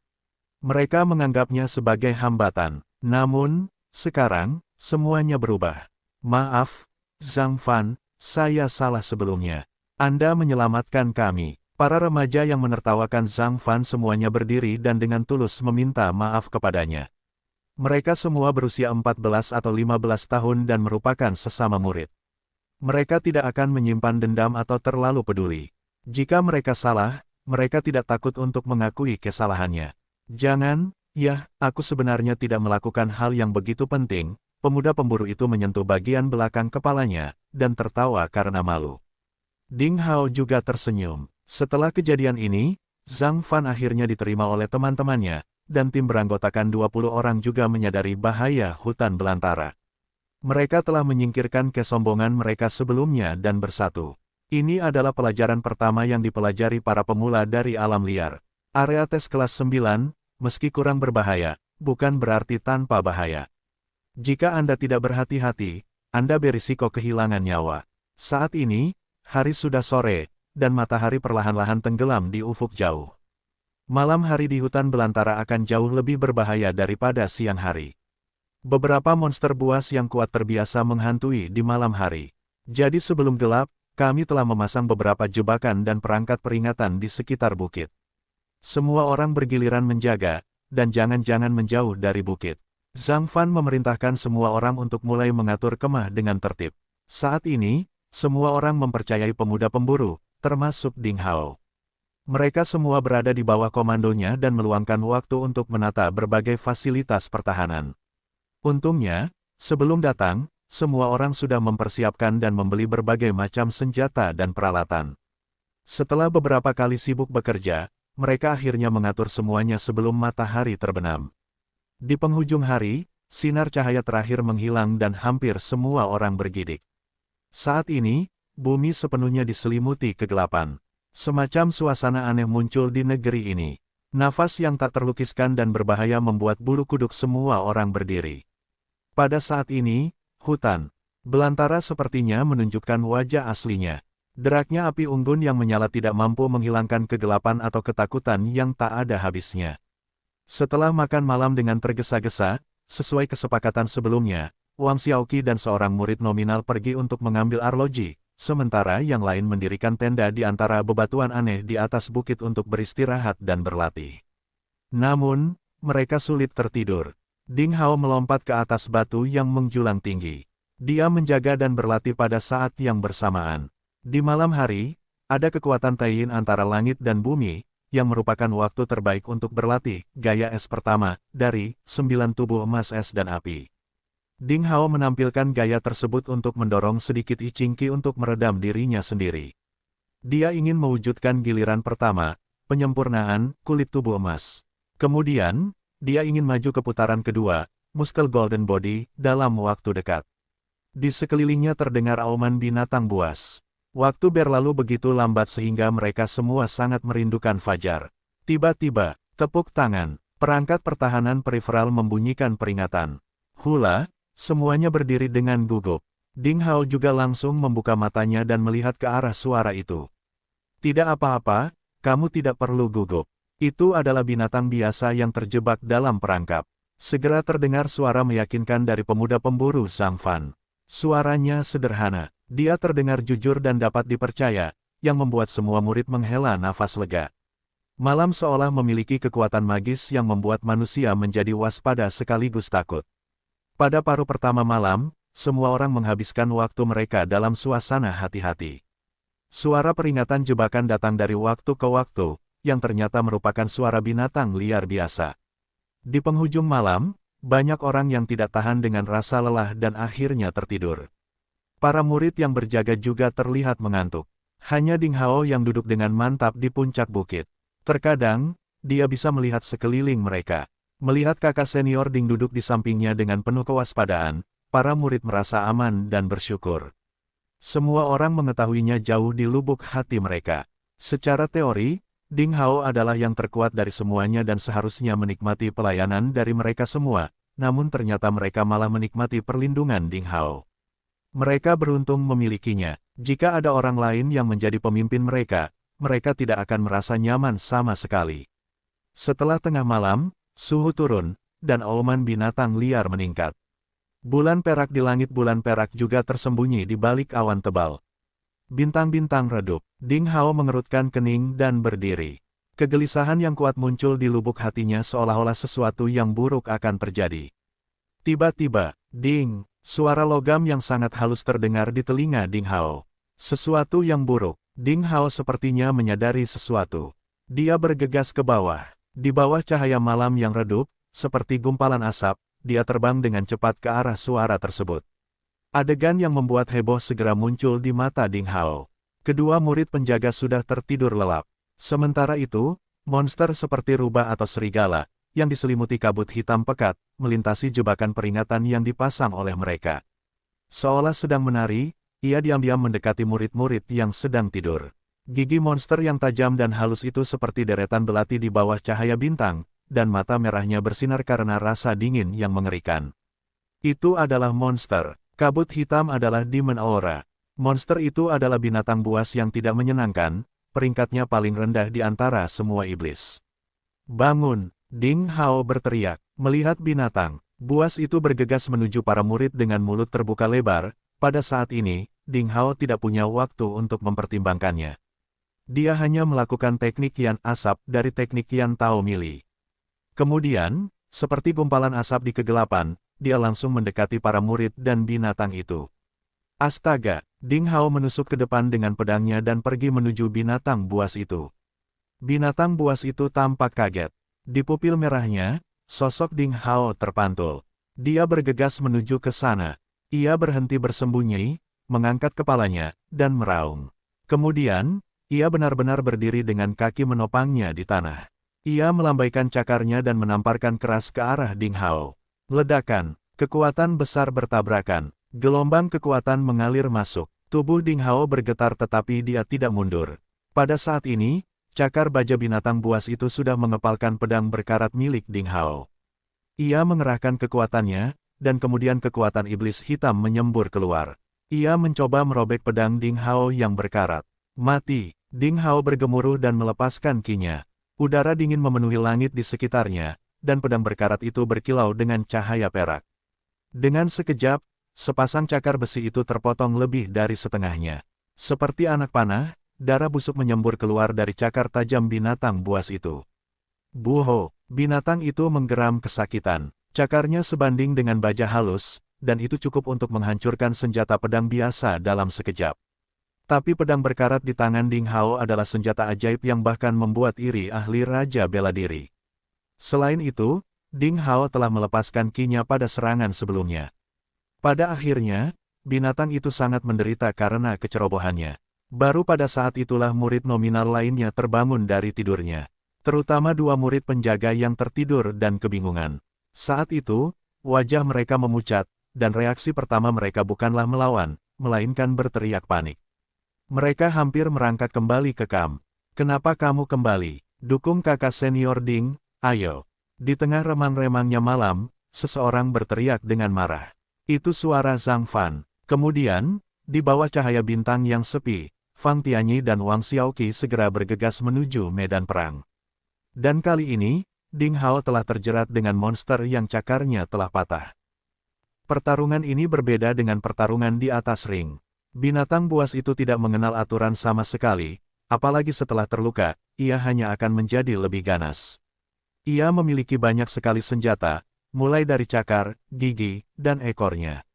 Mereka menganggapnya sebagai hambatan. Namun, sekarang, semuanya berubah. Maaf, Zhang Fan, saya salah sebelumnya. Anda menyelamatkan kami. Para remaja yang menertawakan Zhang Fan semuanya berdiri dan dengan tulus meminta maaf kepadanya. Mereka semua berusia 14 atau 15 tahun dan merupakan sesama murid. Mereka tidak akan menyimpan dendam atau terlalu peduli. Jika mereka salah, mereka tidak takut untuk mengakui kesalahannya. Jangan, ya, aku sebenarnya tidak melakukan hal yang begitu penting. Pemuda pemburu itu menyentuh bagian belakang kepalanya, dan tertawa karena malu. Ding Hao juga tersenyum. Setelah kejadian ini, Zhang Fan akhirnya diterima oleh teman-temannya, dan tim beranggotakan 20 orang juga menyadari bahaya hutan belantara. Mereka telah menyingkirkan kesombongan mereka sebelumnya dan bersatu. Ini adalah pelajaran pertama yang dipelajari para pemula dari alam liar. Area tes kelas 9, meski kurang berbahaya, bukan berarti tanpa bahaya. Jika Anda tidak berhati-hati, Anda berisiko kehilangan nyawa. Saat ini, hari sudah sore, dan matahari perlahan-lahan tenggelam di ufuk jauh. Malam hari di hutan belantara akan jauh lebih berbahaya daripada siang hari. Beberapa monster buas yang kuat terbiasa menghantui di malam hari. Jadi sebelum gelap, kami telah memasang beberapa jebakan dan perangkat peringatan di sekitar bukit. Semua orang bergiliran menjaga, dan jangan-jangan menjauh dari bukit. Zhang Fan memerintahkan semua orang untuk mulai mengatur kemah dengan tertib. Saat ini, semua orang mempercayai pemuda pemburu, termasuk Ding Hao. Mereka semua berada di bawah komandonya dan meluangkan waktu untuk menata berbagai fasilitas pertahanan. Untungnya, sebelum datang, semua orang sudah mempersiapkan dan membeli berbagai macam senjata dan peralatan. Setelah beberapa kali sibuk bekerja, mereka akhirnya mengatur semuanya sebelum matahari terbenam. Di penghujung hari, sinar cahaya terakhir menghilang dan hampir semua orang bergidik. Saat ini, bumi sepenuhnya diselimuti kegelapan. Semacam suasana aneh muncul di negeri ini. Nafas yang tak terlukiskan dan berbahaya membuat bulu kuduk semua orang berdiri. Pada saat ini, hutan belantara sepertinya menunjukkan wajah aslinya. Deraknya api unggun yang menyala tidak mampu menghilangkan kegelapan atau ketakutan yang tak ada habisnya. Setelah makan malam dengan tergesa-gesa, sesuai kesepakatan sebelumnya, Wang Xiaoqi dan seorang murid nominal pergi untuk mengambil arloji, sementara yang lain mendirikan tenda di antara bebatuan aneh di atas bukit untuk beristirahat dan berlatih. Namun, mereka sulit tertidur. Ding Hao melompat ke atas batu yang menjulang tinggi. Dia menjaga dan berlatih pada saat yang bersamaan. Di malam hari, ada kekuatan Taiyin antara langit dan bumi, yang merupakan waktu terbaik untuk berlatih, gaya es pertama, dari 9 tubuh emas es dan api. Ding Hao menampilkan gaya tersebut untuk mendorong sedikit I Ching Qi untuk meredam dirinya sendiri. Dia ingin mewujudkan giliran pertama, penyempurnaan kulit tubuh emas. Kemudian, dia ingin maju ke putaran kedua, muskel Golden Body, dalam waktu dekat. Di sekelilingnya terdengar auman binatang buas. Waktu berlalu begitu lambat sehingga mereka semua sangat merindukan fajar. Tiba-tiba, tepuk tangan, perangkat pertahanan periferal membunyikan peringatan. Hula, semuanya berdiri dengan gugup. Ding Hao juga langsung membuka matanya dan melihat ke arah suara itu. Tidak apa-apa, kamu tidak perlu gugup. Itu adalah binatang biasa yang terjebak dalam perangkap. Segera terdengar suara meyakinkan dari pemuda pemburu Zhang Fan. Suaranya sederhana, dia terdengar jujur dan dapat dipercaya, yang membuat semua murid menghela nafas lega. Malam seolah memiliki kekuatan magis yang membuat manusia menjadi waspada sekaligus takut. Pada paruh pertama malam, semua orang menghabiskan waktu mereka dalam suasana hati-hati. Suara peringatan jebakan datang dari waktu ke waktu, yang ternyata merupakan suara binatang liar biasa. Di penghujung malam, banyak orang yang tidak tahan dengan rasa lelah dan akhirnya tertidur. Para murid yang berjaga juga terlihat mengantuk. Hanya Ding Hao yang duduk dengan mantap di puncak bukit. Terkadang, dia bisa melihat sekeliling mereka. Melihat kakak senior Ding duduk di sampingnya dengan penuh kewaspadaan, para murid merasa aman dan bersyukur. Semua orang mengetahuinya jauh di lubuk hati mereka. Secara teori, Ding Hao adalah yang terkuat dari semuanya dan seharusnya menikmati pelayanan dari mereka semua, namun ternyata mereka malah menikmati perlindungan Ding Hao. Mereka beruntung memilikinya. Jika ada orang lain yang menjadi pemimpin mereka, mereka tidak akan merasa nyaman sama sekali. Setelah tengah malam, suhu turun, dan auman binatang liar meningkat. Bulan perak di langit bulan perak juga tersembunyi di balik awan tebal. Bintang-bintang redup. Ding Hao mengerutkan kening dan berdiri. Kegelisahan yang kuat muncul di lubuk hatinya seolah-olah sesuatu yang buruk akan terjadi. Tiba-tiba, ding, suara logam yang sangat halus terdengar di telinga Ding Hao. Sesuatu yang buruk. Ding Hao sepertinya menyadari sesuatu. Dia bergegas ke bawah. Di bawah cahaya malam yang redup, seperti gumpalan asap, dia terbang dengan cepat ke arah suara tersebut. Adegan yang membuat heboh segera muncul di mata Ding Hao. Kedua murid penjaga sudah tertidur lelap. Sementara itu, monster seperti rubah atau serigala, yang diselimuti kabut hitam pekat, melintasi jebakan peringatan yang dipasang oleh mereka. Seolah sedang menari, ia diam-diam mendekati murid-murid yang sedang tidur. Gigi monster yang tajam dan halus itu seperti deretan belati di bawah cahaya bintang, dan mata merahnya bersinar karena rasa dingin yang mengerikan. Itu adalah monster. Kabut hitam adalah Demon Aura. Monster itu adalah binatang buas yang tidak menyenangkan, peringkatnya paling rendah di antara semua iblis. Bangun! Ding Hao berteriak. Melihat binatang buas itu bergegas menuju para murid dengan mulut terbuka lebar, pada saat ini, Ding Hao tidak punya waktu untuk mempertimbangkannya. Dia hanya melakukan teknik Yan asap dari teknik Yan Tao Mili. Kemudian, seperti gumpalan asap di kegelapan, dia langsung mendekati para murid dan binatang itu. Astaga! Ding Hao menusuk ke depan dengan pedangnya dan pergi menuju binatang buas itu. Binatang buas itu tampak kaget. Di pupil merahnya, sosok Ding Hao terpantul. Dia bergegas menuju ke sana. Ia berhenti bersembunyi, mengangkat kepalanya, dan meraung. Kemudian, ia benar-benar berdiri dengan kaki menopangnya di tanah. Ia melambaikan cakarnya dan menamparkan keras ke arah Ding Hao. Ledakan, kekuatan besar bertabrakan, gelombang kekuatan mengalir masuk, Tubuh Ding Hao bergetar tetapi dia tidak mundur. Pada saat ini, cakar baja binatang buas itu sudah mengepalkan pedang berkarat milik Ding Hao. Ia mengerahkan kekuatannya, dan kemudian kekuatan iblis hitam menyembur keluar. Ia mencoba merobek pedang Ding Hao yang berkarat. Mati! Ding Hao bergemuruh dan melepaskan kinya. Udara dingin memenuhi langit di sekitarnya, dan pedang berkarat itu berkilau dengan cahaya perak. Dengan sekejap, sepasang cakar besi itu terpotong lebih dari setengahnya. Seperti anak panah, darah busuk menyembur keluar dari cakar tajam binatang buas itu. Buho! Binatang itu menggeram kesakitan. Cakarnya sebanding dengan baja halus, dan itu cukup untuk menghancurkan senjata pedang biasa dalam sekejap. Tapi pedang berkarat di tangan Ding Hao adalah senjata ajaib yang bahkan membuat iri ahli raja bela diri. Selain itu, Ding Hao telah melepaskan kinya pada serangan sebelumnya. Pada akhirnya, binatang itu sangat menderita karena kecerobohannya. Baru pada saat itulah murid nominal lainnya terbangun dari tidurnya. Terutama dua murid penjaga yang tertidur dan kebingungan. Saat itu, wajah mereka memucat, dan reaksi pertama mereka bukanlah melawan, melainkan berteriak panik. Mereka hampir merangkak kembali ke kamp. "Kenapa kamu kembali? Dukung kakak senior Ding, ayo." Di tengah remang-remangnya malam, seseorang berteriak dengan marah. Itu suara Zhang Fan. Kemudian, di bawah cahaya bintang yang sepi, Fang Tianyi dan Wang Xiaoqi segera bergegas menuju medan perang. Dan kali ini, Ding Hao telah terjerat dengan monster yang cakarnya telah patah. Pertarungan ini berbeda dengan pertarungan di atas ring. Binatang buas itu tidak mengenal aturan sama sekali, apalagi setelah terluka, ia hanya akan menjadi lebih ganas. Ia memiliki banyak sekali senjata, mulai dari cakar, gigi, dan ekornya.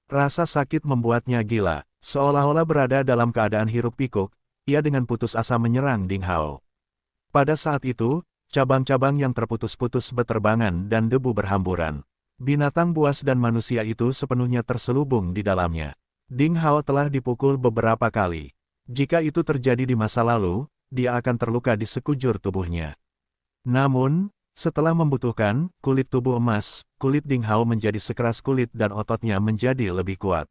Rasa sakit membuatnya gila, seolah-olah berada dalam keadaan hiruk-pikuk, ia dengan putus asa menyerang Ding Hao. Pada saat itu, cabang-cabang yang terputus-putus beterbangan dan debu berhamburan. Binatang buas dan manusia itu sepenuhnya terselubung di dalamnya. Ding Hao telah dipukul beberapa kali. Jika itu terjadi di masa lalu, dia akan terluka di sekujur tubuhnya. Namun, setelah membutuhkan kulit tubuh emas, kulit Ding Hao menjadi sekeras kulit dan ototnya menjadi lebih kuat.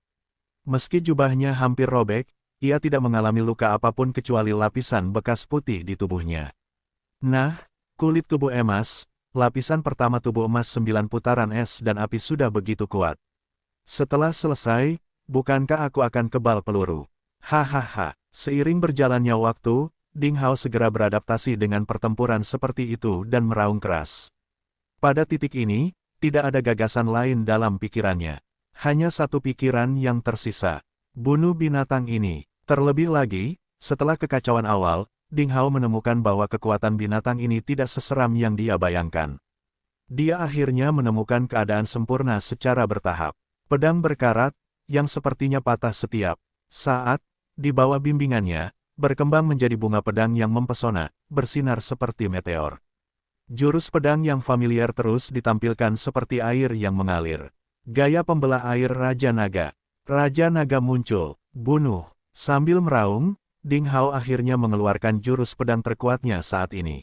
Meski jubahnya hampir robek, ia tidak mengalami luka apapun kecuali lapisan bekas putih di tubuhnya. Nah, kulit tubuh emas, lapisan pertama tubuh emas 9 putaran es dan api sudah begitu kuat. Setelah selesai, bukankah aku akan kebal peluru? Hahaha, seiring berjalannya waktu, Ding Hao segera beradaptasi dengan pertempuran seperti itu dan meraung keras. Pada titik ini, tidak ada gagasan lain dalam pikirannya. Hanya satu pikiran yang tersisa. Bunuh binatang ini. Terlebih lagi, setelah kekacauan awal, Ding Hao menemukan bahwa kekuatan binatang ini tidak seseram yang dia bayangkan. Dia akhirnya menemukan keadaan sempurna secara bertahap. Pedang berkarat, yang sepertinya patah setiap saat, di bawah bimbingannya, berkembang menjadi bunga pedang yang mempesona, bersinar seperti meteor. Jurus pedang yang familiar terus ditampilkan seperti air yang mengalir. Gaya pembelah air Raja Naga. Raja Naga muncul, bunuh. Sambil meraung, Ding Hao akhirnya mengeluarkan jurus pedang terkuatnya saat ini.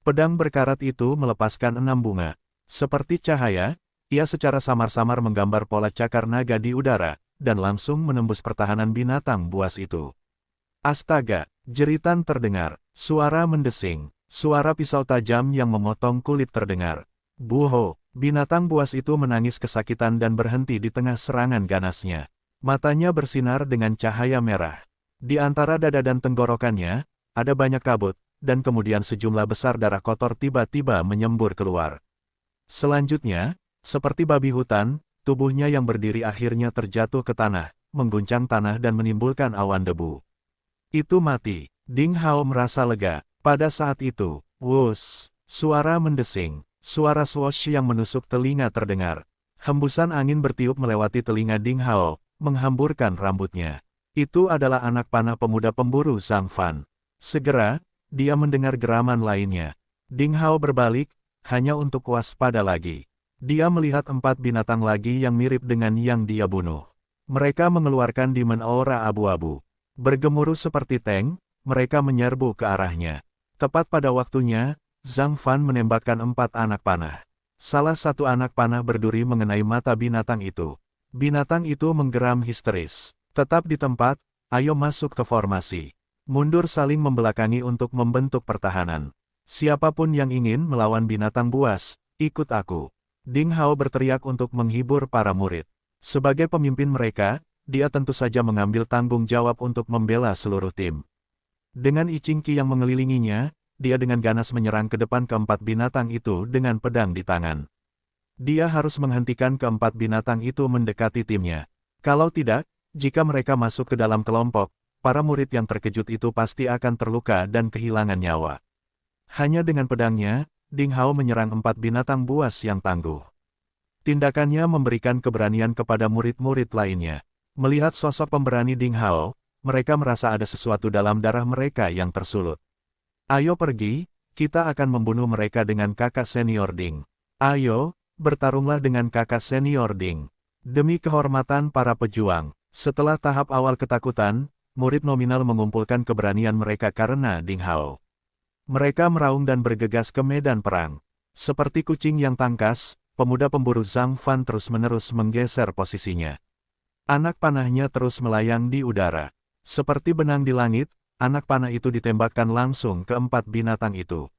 Pedang berkarat itu melepaskan 6 bunga. Seperti cahaya, ia secara samar-samar menggambar pola cakar naga di udara, dan langsung menembus pertahanan binatang buas itu. Astaga, jeritan terdengar, suara mendesing, suara pisau tajam yang memotong kulit terdengar. Buho, binatang buas itu menangis kesakitan dan berhenti di tengah serangan ganasnya. Matanya bersinar dengan cahaya merah. Di antara dada dan tenggorokannya, ada banyak kabut, dan kemudian sejumlah besar darah kotor tiba-tiba menyembur keluar. Selanjutnya, seperti babi hutan, tubuhnya yang berdiri akhirnya terjatuh ke tanah, mengguncang tanah dan menimbulkan awan debu. Itu mati. Ding Hao merasa lega. Pada saat itu, wuss, suara mendesing, suara swoosh yang menusuk telinga terdengar. Hembusan angin bertiup melewati telinga Ding Hao, menghamburkan rambutnya. Itu adalah anak panah pemuda pemburu Zhang Fan. Segera, dia mendengar geraman lainnya. Ding Hao berbalik, hanya untuk waspada lagi. Dia melihat 4 binatang lagi yang mirip dengan yang dia bunuh. Mereka mengeluarkan Demon Aura abu-abu. Bergemuruh seperti tank, mereka menyerbu ke arahnya. Tepat pada waktunya, Zhang Fan menembakkan 4 anak panah. Salah satu anak panah berduri mengenai mata binatang itu. Binatang itu menggeram histeris. Tetap di tempat, ayo masuk ke formasi. Mundur saling membelakangi untuk membentuk pertahanan. Siapapun yang ingin melawan binatang buas, ikut aku. Ding Hao berteriak untuk menghibur para murid. Sebagai pemimpin mereka, dia tentu saja mengambil tanggung jawab untuk membela seluruh tim. Dengan I Ching Qi yang mengelilinginya, dia dengan ganas menyerang ke depan keempat binatang itu dengan pedang di tangan. Dia harus menghentikan keempat binatang itu mendekati timnya. Kalau tidak, jika mereka masuk ke dalam kelompok, para murid yang terkejut itu pasti akan terluka dan kehilangan nyawa. Hanya dengan pedangnya, Ding Hao menyerang empat binatang buas yang tangguh. Tindakannya memberikan keberanian kepada murid-murid lainnya. Melihat sosok pemberani Ding Hao, mereka merasa ada sesuatu dalam darah mereka yang tersulut. Ayo pergi, kita akan membunuh mereka dengan kakak senior Ding. Ayo, bertarunglah dengan kakak senior Ding. Demi kehormatan para pejuang, setelah tahap awal ketakutan, murid nominal mengumpulkan keberanian mereka karena Ding Hao. Mereka meraung dan bergegas ke medan perang. Seperti kucing yang tangkas, pemuda pemburu Zhang Fan terus-menerus menggeser posisinya. Anak panahnya terus melayang di udara. Seperti benang di langit, anak panah itu ditembakkan langsung ke empat binatang itu.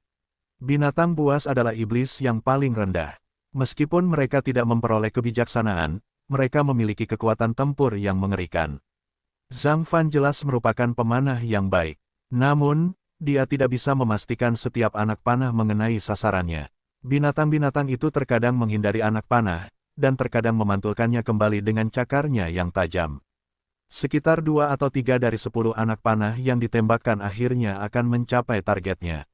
Binatang buas adalah iblis yang paling rendah. Meskipun mereka tidak memperoleh kebijaksanaan, mereka memiliki kekuatan tempur yang mengerikan. Zhang Fan jelas merupakan pemanah yang baik. Namun, dia tidak bisa memastikan setiap anak panah mengenai sasarannya. Binatang-binatang itu terkadang menghindari anak panah, dan terkadang memantulkannya kembali dengan cakarnya yang tajam. Sekitar 2 atau 3 dari 10 anak panah yang ditembakkan akhirnya akan mencapai targetnya.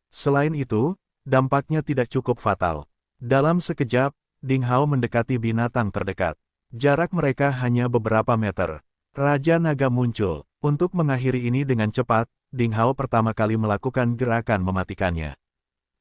Selain itu, dampaknya tidak cukup fatal. Dalam sekejap, Ding Hao mendekati binatang terdekat. Jarak mereka hanya beberapa meter. Raja Naga muncul. Untuk mengakhiri ini dengan cepat, Ding Hao pertama kali melakukan gerakan mematikannya.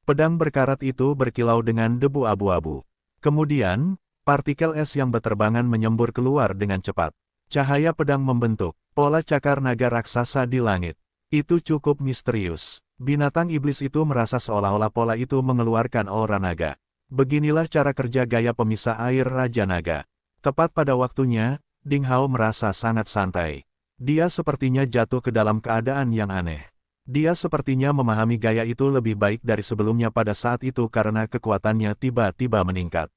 Pedang berkarat itu berkilau dengan debu abu-abu. Kemudian, partikel es yang berterbangan menyembur keluar dengan cepat. Cahaya pedang membentuk pola cakar naga raksasa di langit. Itu cukup misterius. Binatang iblis itu merasa seolah-olah pola itu mengeluarkan aura naga. Beginilah cara kerja gaya pemisah air Raja Naga. Tepat pada waktunya, Ding Hao merasa sangat santai. Dia sepertinya jatuh ke dalam keadaan yang aneh. Dia sepertinya memahami gaya itu lebih baik dari sebelumnya pada saat itu karena kekuatannya tiba-tiba meningkat.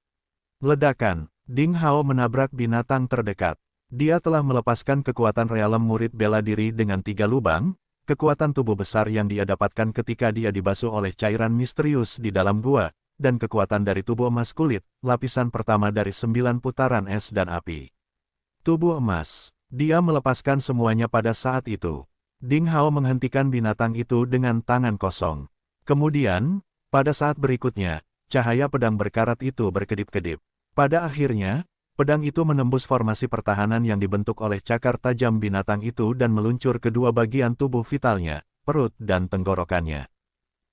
Ledakan, Ding Hao menabrak binatang terdekat. Dia telah melepaskan kekuatan realem murid bela diri dengan 3 lubang, kekuatan tubuh besar yang dia dapatkan ketika dia dibasuh oleh cairan misterius di dalam gua, dan kekuatan dari tubuh emas kulit, lapisan pertama dari 9 putaran es dan api. Tubuh emas. Dia melepaskan semuanya pada saat itu. Ding Hao menghentikan binatang itu dengan tangan kosong. Kemudian, pada saat berikutnya, cahaya pedang berkarat itu berkedip-kedip. Pada akhirnya, pedang itu menembus formasi pertahanan yang dibentuk oleh cakar tajam binatang itu dan meluncur ke dua bagian tubuh vitalnya, perut dan tenggorokannya.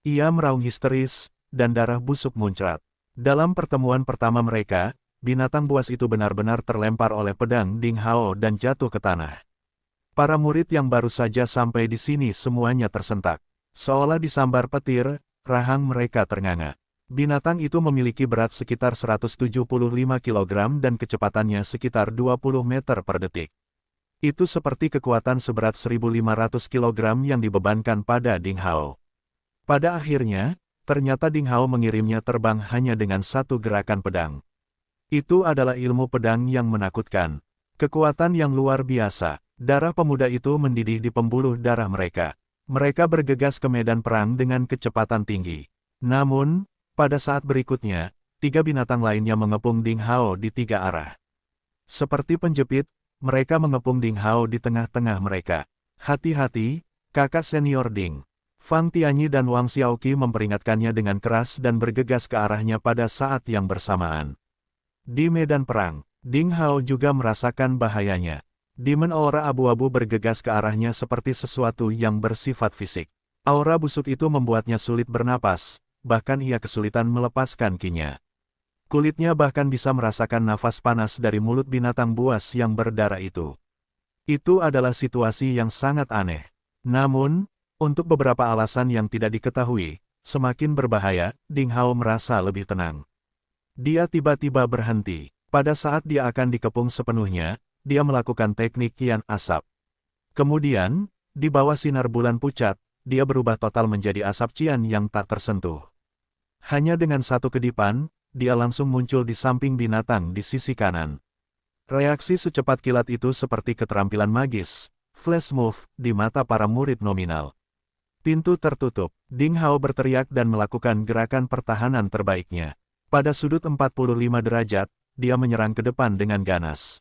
Ia meraung histeris, dan darah busuk muncrat. Dalam pertemuan pertama mereka, binatang buas itu benar-benar terlempar oleh pedang Ding Hao dan jatuh ke tanah. Para murid yang baru saja sampai di sini semuanya tersentak. Seolah disambar petir, rahang mereka ternganga. Binatang itu memiliki berat sekitar 175 kg dan kecepatannya sekitar 20 meter per detik. Itu seperti kekuatan seberat 1.500 kg yang dibebankan pada Ding Hao. Pada akhirnya, ternyata Ding Hao mengirimnya terbang hanya dengan satu gerakan pedang. Itu adalah ilmu pedang yang menakutkan. Kekuatan yang luar biasa. Darah pemuda itu mendidih di pembuluh darah mereka. Mereka bergegas ke medan perang dengan kecepatan tinggi. Namun, pada saat berikutnya, 3 binatang lainnya mengepung Ding Hao di 3 arah. Seperti penjepit, mereka mengepung Ding Hao di tengah-tengah mereka. Hati-hati, kakak senior Ding. Fang Tianyi dan Wang Xiaoqi memperingatkannya dengan keras dan bergegas ke arahnya pada saat yang bersamaan. Di medan perang, Ding Hao juga merasakan bahayanya. Demon aura abu-abu bergegas ke arahnya seperti sesuatu yang bersifat fisik. Aura busuk itu membuatnya sulit bernapas, bahkan ia kesulitan melepaskan kinya. Kulitnya bahkan bisa merasakan nafas panas dari mulut binatang buas yang berdarah itu. Itu adalah situasi yang sangat aneh. Namun, untuk beberapa alasan yang tidak diketahui, semakin berbahaya, Ding Hao merasa lebih tenang. Dia tiba-tiba berhenti. Pada saat dia akan dikepung sepenuhnya, dia melakukan teknik kian asap. Kemudian, di bawah sinar bulan pucat, dia berubah total menjadi asap cian yang tak tersentuh. Hanya dengan satu kedipan, dia langsung muncul di samping binatang di sisi kanan. Reaksi secepat kilat itu seperti keterampilan magis, flash move, di mata para murid nominal. Pintu tertutup, Ding Hao berteriak dan melakukan gerakan pertahanan terbaiknya. Pada sudut 45 derajat, dia menyerang ke depan dengan ganas.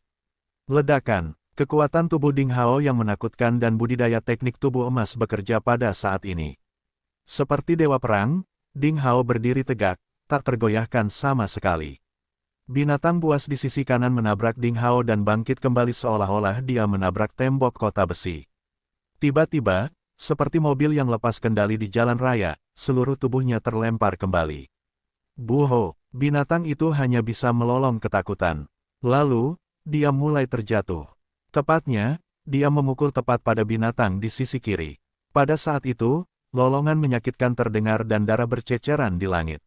Ledakan, kekuatan tubuh Ding Hao yang menakutkan dan budidaya teknik tubuh emas bekerja pada saat ini. Seperti dewa perang, Ding Hao berdiri tegak, tak tergoyahkan sama sekali. Binatang buas di sisi kanan menabrak Ding Hao dan bangkit kembali seolah-olah dia menabrak tembok kota besi. Tiba-tiba, seperti mobil yang lepas kendali di jalan raya, seluruh tubuhnya terlempar kembali. Buho, binatang itu hanya bisa melolong ketakutan. Lalu, dia mulai terjatuh. Tepatnya, dia memukul tepat pada binatang di sisi kiri. Pada saat itu, lolongan menyakitkan terdengar dan darah berceceran di langit.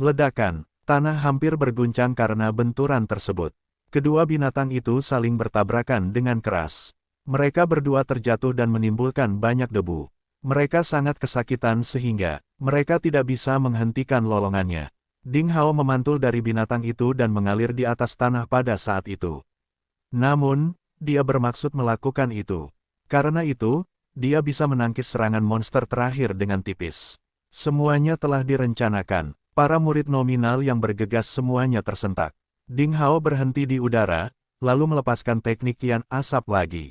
Ledakan, tanah hampir berguncang karena benturan tersebut. Kedua binatang itu saling bertabrakan dengan keras. Mereka berdua terjatuh dan menimbulkan banyak debu. Mereka sangat kesakitan sehingga mereka tidak bisa menghentikan lolongannya. Ding Hao memantul dari binatang itu dan mengalir di atas tanah pada saat itu. Namun, dia bermaksud melakukan itu. Karena itu, dia bisa menangkis serangan monster terakhir dengan tipis. Semuanya telah direncanakan. Para murid nominal yang bergegas semuanya tersentak. Ding Hao berhenti di udara, lalu melepaskan teknik kian asap lagi.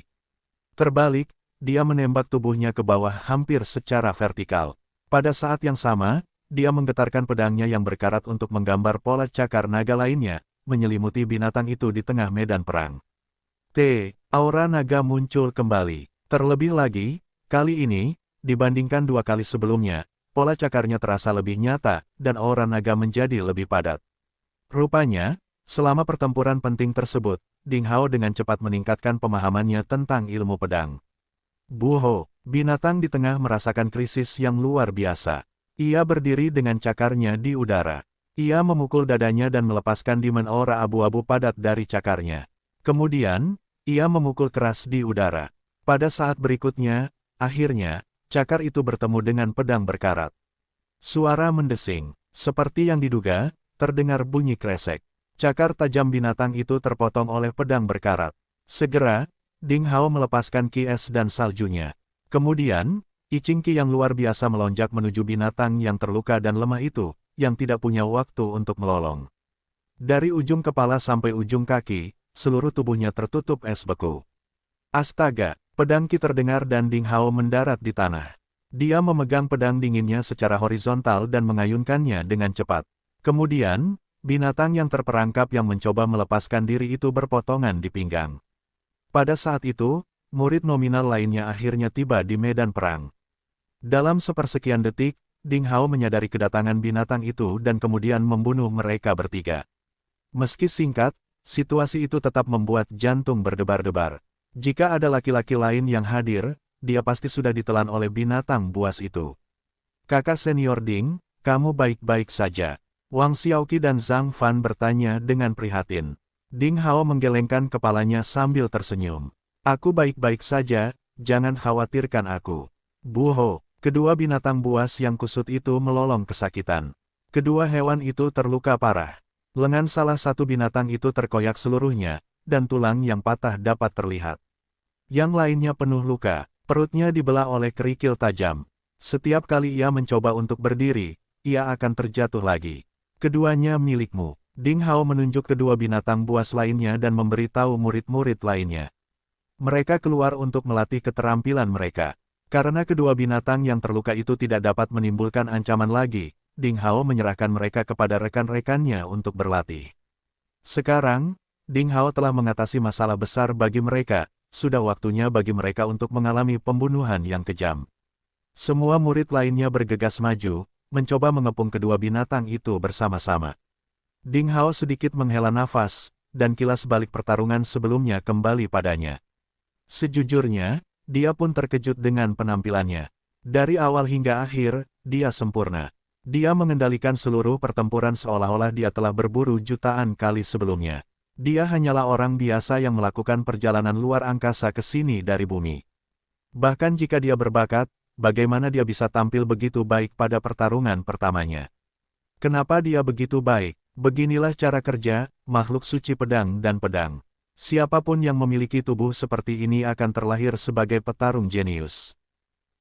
Terbalik, dia menembak tubuhnya ke bawah hampir secara vertikal. Pada saat yang sama, dia menggetarkan pedangnya yang berkarat untuk menggambar pola cakar naga lainnya, menyelimuti binatang itu di tengah medan perang. Aura naga muncul kembali. Terlebih lagi, kali ini, dibandingkan 2 kali sebelumnya, pola cakarnya terasa lebih nyata, dan aura naga menjadi lebih padat. Rupanya, selama pertempuran penting tersebut, Ding Hao dengan cepat meningkatkan pemahamannya tentang ilmu pedang. Buho, binatang di tengah merasakan krisis yang luar biasa. Ia berdiri dengan cakarnya di udara. Ia memukul dadanya dan melepaskan dimen aura abu-abu padat dari cakarnya. Kemudian, ia memukul keras di udara. Pada saat berikutnya, akhirnya, cakar itu bertemu dengan pedang berkarat. Suara mendesing, seperti yang diduga, terdengar bunyi kresek. Cakar tajam binatang itu terpotong oleh pedang berkarat. Segera, Ding Hao melepaskan ki es dan saljunya. Kemudian, I Ching Qi yang luar biasa melonjak menuju binatang yang terluka dan lemah itu, yang tidak punya waktu untuk melolong. Dari ujung kepala sampai ujung kaki, seluruh tubuhnya tertutup es beku. Astaga, pedang Qi terdengar dan Ding Hao mendarat di tanah. Dia memegang pedang dinginnya secara horizontal dan mengayunkannya dengan cepat. Kemudian, binatang yang terperangkap yang mencoba melepaskan diri itu berpotongan di pinggang. Pada saat itu, murid nominal lainnya akhirnya tiba di medan perang. Dalam sepersekian detik, Ding Hao menyadari kedatangan binatang itu dan kemudian membunuh mereka bertiga. Meski singkat, situasi itu tetap membuat jantung berdebar-debar. Jika ada laki-laki lain yang hadir, dia pasti sudah ditelan oleh binatang buas itu. Kakak senior Ding, kamu baik-baik saja? Wang Xiaoqi dan Zhang Fan bertanya dengan prihatin. Ding Hao menggelengkan kepalanya sambil tersenyum. Aku baik-baik saja, jangan khawatirkan aku. Buho. Kedua binatang buas yang kusut itu melolong kesakitan. Kedua hewan itu terluka parah. Lengan salah satu binatang itu terkoyak seluruhnya, dan tulang yang patah dapat terlihat. Yang lainnya penuh luka, perutnya dibelah oleh kerikil tajam. Setiap kali ia mencoba untuk berdiri, ia akan terjatuh lagi. Keduanya milikmu. Ding Hao menunjuk kedua binatang buas lainnya dan memberitahu murid-murid lainnya. Mereka keluar untuk melatih keterampilan mereka. Karena kedua binatang yang terluka itu tidak dapat menimbulkan ancaman lagi, Ding Hao menyerahkan mereka kepada rekan-rekannya untuk berlatih. Sekarang, Ding Hao telah mengatasi masalah besar bagi mereka, sudah waktunya bagi mereka untuk mengalami pembunuhan yang kejam. Semua murid lainnya bergegas maju, mencoba mengepung kedua binatang itu bersama-sama. Ding Hao sedikit menghela nafas, dan kilas balik pertarungan sebelumnya kembali padanya. Sejujurnya, dia pun terkejut dengan penampilannya. Dari awal hingga akhir, dia sempurna. Dia mengendalikan seluruh pertempuran seolah-olah dia telah berburu jutaan kali sebelumnya. Dia hanyalah orang biasa yang melakukan perjalanan luar angkasa ke sini dari bumi. Bahkan jika dia berbakat, bagaimana dia bisa tampil begitu baik pada pertarungan pertamanya? Kenapa dia begitu baik? Beginilah cara kerja makhluk suci pedang dan pedang. Siapapun yang memiliki tubuh seperti ini akan terlahir sebagai petarung jenius.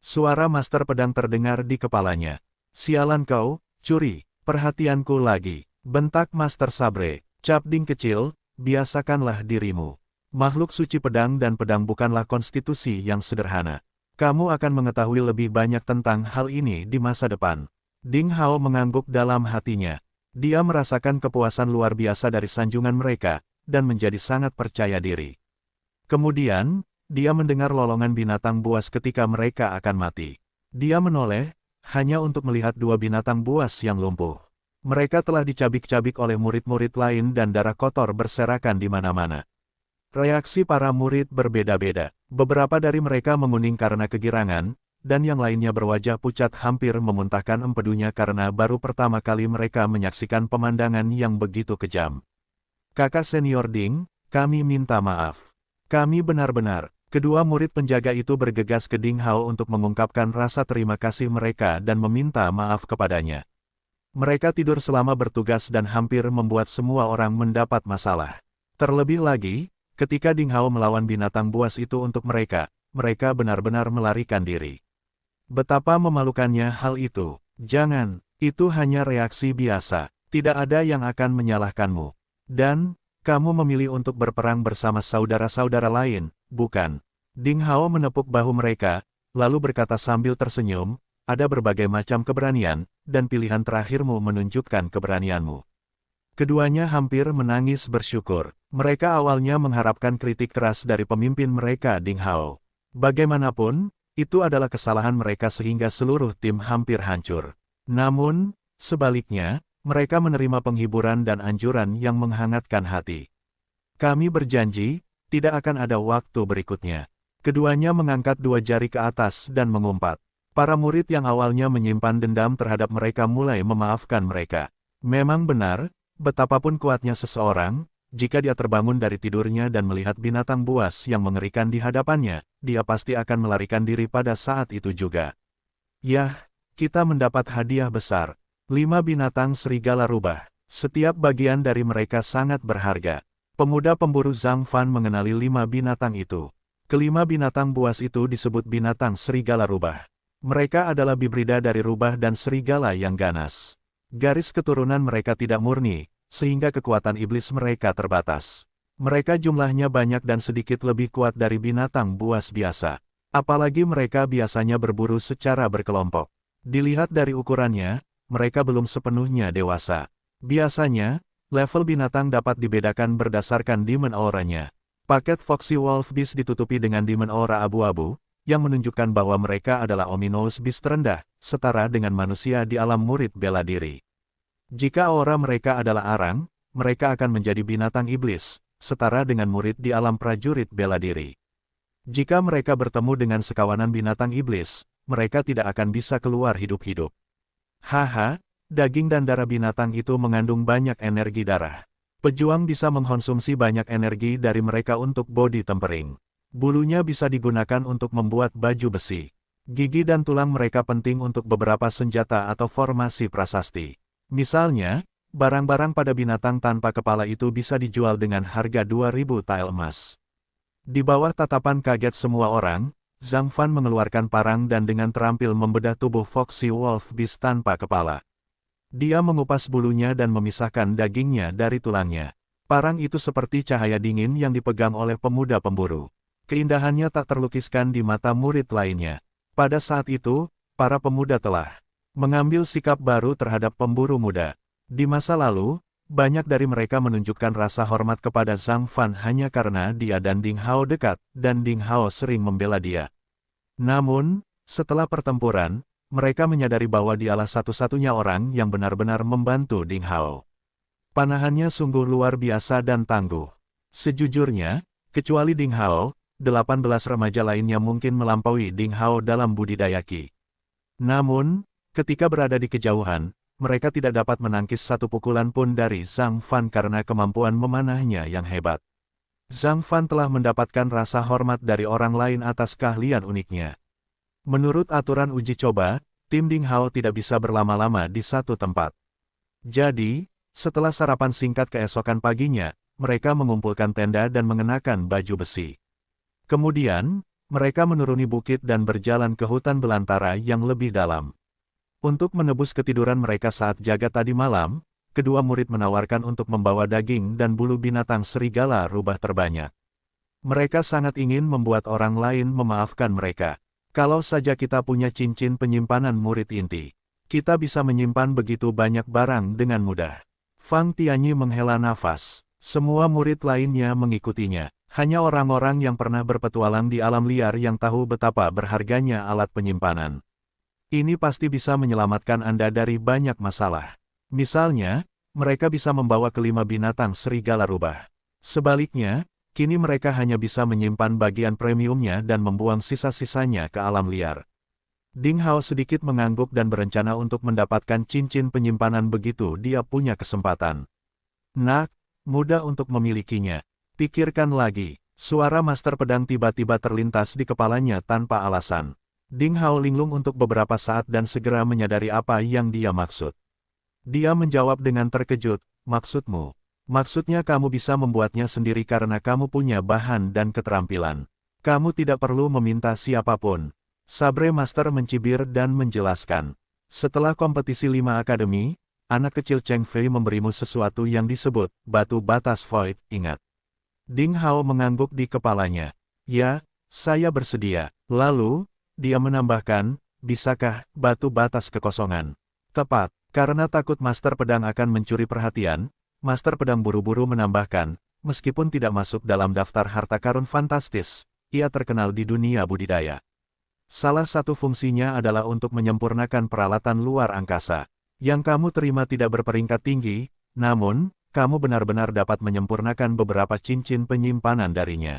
Suara Master Pedang terdengar di kepalanya. Sialan kau, curi, perhatianku lagi. Bentak Master Sabre. Capding kecil, biasakanlah dirimu. Makhluk suci pedang dan pedang bukanlah konstitusi yang sederhana. Kamu akan mengetahui lebih banyak tentang hal ini di masa depan. Ding Hao mengangguk dalam hatinya. Dia merasakan kepuasan luar biasa dari sanjungan mereka, dan menjadi sangat percaya diri. Kemudian, dia mendengar lolongan binatang buas ketika mereka akan mati. Dia menoleh, hanya untuk melihat dua binatang buas yang lumpuh. Mereka telah dicabik-cabik oleh murid-murid lain dan darah kotor berserakan di mana-mana. Reaksi para murid berbeda-beda. Beberapa dari mereka menguning karena kegirangan, dan yang lainnya berwajah pucat hampir memuntahkan empedunya karena baru pertama kali mereka menyaksikan pemandangan yang begitu kejam. Kakak senior Ding, kami minta maaf. Kami benar-benar. Kedua murid penjaga itu bergegas ke Ding Hao untuk mengungkapkan rasa terima kasih mereka dan meminta maaf kepadanya. Mereka tidur selama bertugas dan hampir membuat semua orang mendapat masalah. Terlebih lagi, ketika Ding Hao melawan binatang buas itu untuk mereka benar-benar melarikan diri. Betapa memalukannya hal itu. Jangan, itu hanya reaksi biasa. Tidak ada yang akan menyalahkanmu. Dan, kamu memilih untuk berperang bersama saudara-saudara lain, bukan? Ding Hao menepuk bahu mereka, lalu berkata sambil tersenyum, ada berbagai macam keberanian, dan pilihan terakhirmu menunjukkan keberanianmu. Keduanya hampir menangis bersyukur. Mereka awalnya mengharapkan kritik keras dari pemimpin mereka Ding Hao. Bagaimanapun, itu adalah kesalahan mereka sehingga seluruh tim hampir hancur. Namun, sebaliknya, mereka menerima penghiburan dan anjuran yang menghangatkan hati. Kami berjanji, tidak akan ada waktu berikutnya. Keduanya mengangkat dua jari ke atas dan mengumpat. Para murid yang awalnya menyimpan dendam terhadap mereka mulai memaafkan mereka. Memang benar, betapapun kuatnya seseorang, jika dia terbangun dari tidurnya dan melihat binatang buas yang mengerikan di hadapannya, dia pasti akan melarikan diri pada saat itu juga. Yah, kita mendapat hadiah besar. 5 binatang serigala rubah. Setiap bagian dari mereka sangat berharga. Pemuda pemburu Zhang Fan mengenali 5 binatang itu. Kelima binatang buas itu disebut binatang serigala rubah. Mereka adalah hibrida dari rubah dan serigala yang ganas. Garis keturunan mereka tidak murni, sehingga kekuatan iblis mereka terbatas. Mereka jumlahnya banyak dan sedikit lebih kuat dari binatang buas biasa. Apalagi mereka biasanya berburu secara berkelompok. Dilihat dari ukurannya, mereka belum sepenuhnya dewasa. Biasanya, level binatang dapat dibedakan berdasarkan Demon Aura-nya. Paket Foxy Wolf Beast ditutupi dengan Demon Aura abu-abu, yang menunjukkan bahwa mereka adalah Ominous Beast terendah, setara dengan manusia di alam murid bela diri. Jika aura mereka adalah arang, mereka akan menjadi binatang iblis, setara dengan murid di alam prajurit bela diri. Jika mereka bertemu dengan sekawanan binatang iblis, mereka tidak akan bisa keluar hidup-hidup. Haha, daging dan darah binatang itu mengandung banyak energi darah. Pejuang bisa mengkonsumsi banyak energi dari mereka untuk body tempering. Bulunya bisa digunakan untuk membuat baju besi. Gigi dan tulang mereka penting untuk beberapa senjata atau formasi prasasti. Misalnya, barang-barang pada binatang tanpa kepala itu bisa dijual dengan harga 2.000 tael emas. Di bawah tatapan kaget semua orang, Zhang Fan mengeluarkan parang dan dengan terampil membedah tubuh Foxy Wolf Beast tanpa kepala. Dia mengupas bulunya dan memisahkan dagingnya dari tulangnya. Parang itu seperti cahaya dingin yang dipegang oleh pemuda pemburu. Keindahannya tak terlukiskan di mata murid lainnya. Pada saat itu, para pemuda telah mengambil sikap baru terhadap pemburu muda. Di masa lalu, banyak dari mereka menunjukkan rasa hormat kepada Zhang Fan hanya karena dia dan Ding Hao dekat, dan Ding Hao sering membela dia. Namun, setelah pertempuran, mereka menyadari bahwa dialah satu-satunya orang yang benar-benar membantu Ding Hao. Panahannya sungguh luar biasa dan tangguh. Sejujurnya, kecuali Ding Hao, 18 remaja lainnya mungkin melampaui Ding Hao dalam budidaya Qi. Namun, ketika berada di kejauhan, mereka tidak dapat menangkis satu pukulan pun dari Zhang Fan karena kemampuan memanahnya yang hebat. Zhang Fan telah mendapatkan rasa hormat dari orang lain atas keahlian uniknya. Menurut aturan uji coba, tim Ding Hao tidak bisa berlama-lama di satu tempat. Jadi, setelah sarapan singkat keesokan paginya, mereka mengumpulkan tenda dan mengenakan baju besi. Kemudian, mereka menuruni bukit dan berjalan ke hutan belantara yang lebih dalam. Untuk menebus ketiduran mereka saat jaga tadi malam, kedua murid menawarkan untuk membawa daging dan bulu binatang serigala rubah terbanyak. Mereka sangat ingin membuat orang lain memaafkan mereka. Kalau saja kita punya cincin penyimpanan murid inti, kita bisa menyimpan begitu banyak barang dengan mudah. Fang Tianyi menghela nafas. Semua murid lainnya mengikutinya. Hanya orang-orang yang pernah berpetualang di alam liar yang tahu betapa berharganya alat penyimpanan. Ini pasti bisa menyelamatkan Anda dari banyak masalah. Misalnya, mereka bisa membawa kelima binatang serigala rubah. Sebaliknya, kini mereka hanya bisa menyimpan bagian premiumnya dan membuang sisa-sisanya ke alam liar. Ding Hao sedikit mengangguk dan berencana untuk mendapatkan cincin penyimpanan begitu dia punya kesempatan. Nak, mudah untuk memilikinya. Pikirkan lagi. Suara master pedang tiba-tiba terlintas di kepalanya tanpa alasan. Ding Hao linglung untuk beberapa saat dan segera menyadari apa yang dia maksud. Dia menjawab dengan terkejut, maksudmu? Maksudnya kamu bisa membuatnya sendiri karena kamu punya bahan dan keterampilan. Kamu tidak perlu meminta siapapun. Sabre Master mencibir dan menjelaskan. Setelah kompetisi 5 akademi, anak kecil Cheng Fei memberimu sesuatu yang disebut batu batas void, ingat. Ding Hao mengangguk di kepalanya. Ya, saya bersedia. Lalu, dia menambahkan, bisakah batu batas kekosongan? Tepat, karena takut Master Pedang akan mencuri perhatian, Master Pedang buru-buru menambahkan, meskipun tidak masuk dalam daftar harta karun fantastis, ia terkenal di dunia budidaya. Salah satu fungsinya adalah untuk menyempurnakan peralatan luar angkasa. Yang kamu terima tidak berperingkat tinggi, namun, kamu benar-benar dapat menyempurnakan beberapa cincin penyimpanan darinya.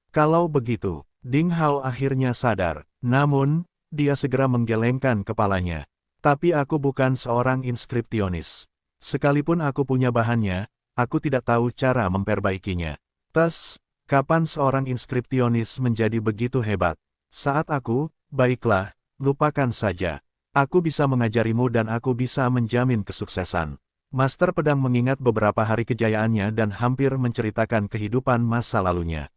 Kalau begitu, Ding Hao akhirnya sadar, namun, dia segera menggelengkan kepalanya. Tapi aku bukan seorang inskripsionis. Sekalipun aku punya bahannya, aku tidak tahu cara memperbaikinya. Tes, kapan seorang inskripsionis menjadi begitu hebat? Saat aku, baiklah, lupakan saja. Aku bisa mengajarimu dan aku bisa menjamin kesuksesan. Master Pedang mengingat beberapa hari kejayaannya dan hampir menceritakan kehidupan masa lalunya.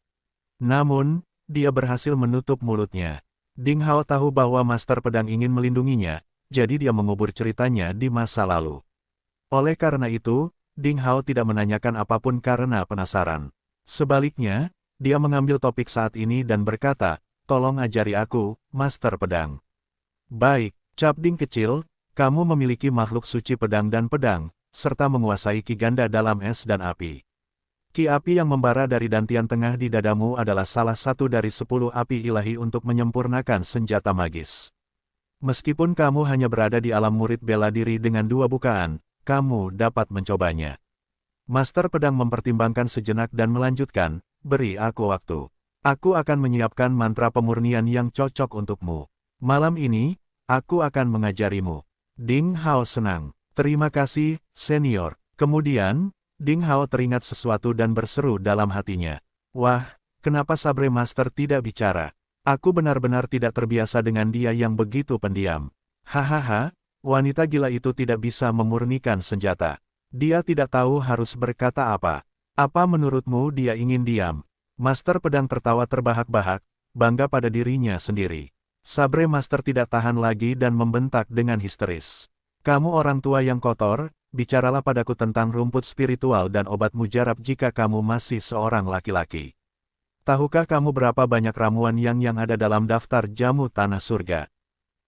Namun, dia berhasil menutup mulutnya. Ding Hao tahu bahwa Master Pedang ingin melindunginya, jadi dia mengubur ceritanya di masa lalu. Oleh karena itu, Ding Hao tidak menanyakan apapun karena penasaran. Sebaliknya, dia mengambil topik saat ini dan berkata, tolong ajari aku, Master Pedang. Baik, Cap Ding kecil, kamu memiliki makhluk suci pedang dan pedang, serta menguasai ki ganda dalam es dan api. Ki api yang membara dari dantian tengah di dadamu adalah salah satu dari 10 api ilahi untuk menyempurnakan senjata magis. Meskipun kamu hanya berada di alam murid bela diri dengan 2 bukaan, kamu dapat mencobanya. Master Pedang mempertimbangkan sejenak dan melanjutkan, beri aku waktu. Aku akan menyiapkan mantra pemurnian yang cocok untukmu. Malam ini, aku akan mengajarimu. Ding Hao senang. Terima kasih, senior. Kemudian, Ding Hao teringat sesuatu dan berseru dalam hatinya. Wah, kenapa Sabre Master tidak bicara? Aku benar-benar tidak terbiasa dengan dia yang begitu pendiam. Hahaha, wanita gila itu tidak bisa memurnikan senjata. Dia tidak tahu harus berkata apa. Apa menurutmu dia ingin diam? Master Pedang tertawa terbahak-bahak, bangga pada dirinya sendiri. Sabre Master tidak tahan lagi dan membentak dengan histeris. Kamu orang tua yang kotor, bicaralah padaku tentang rumput spiritual dan obat mujarab jika kamu masih seorang laki-laki. Tahukah kamu berapa banyak ramuan yang ada dalam daftar jamu tanah surga?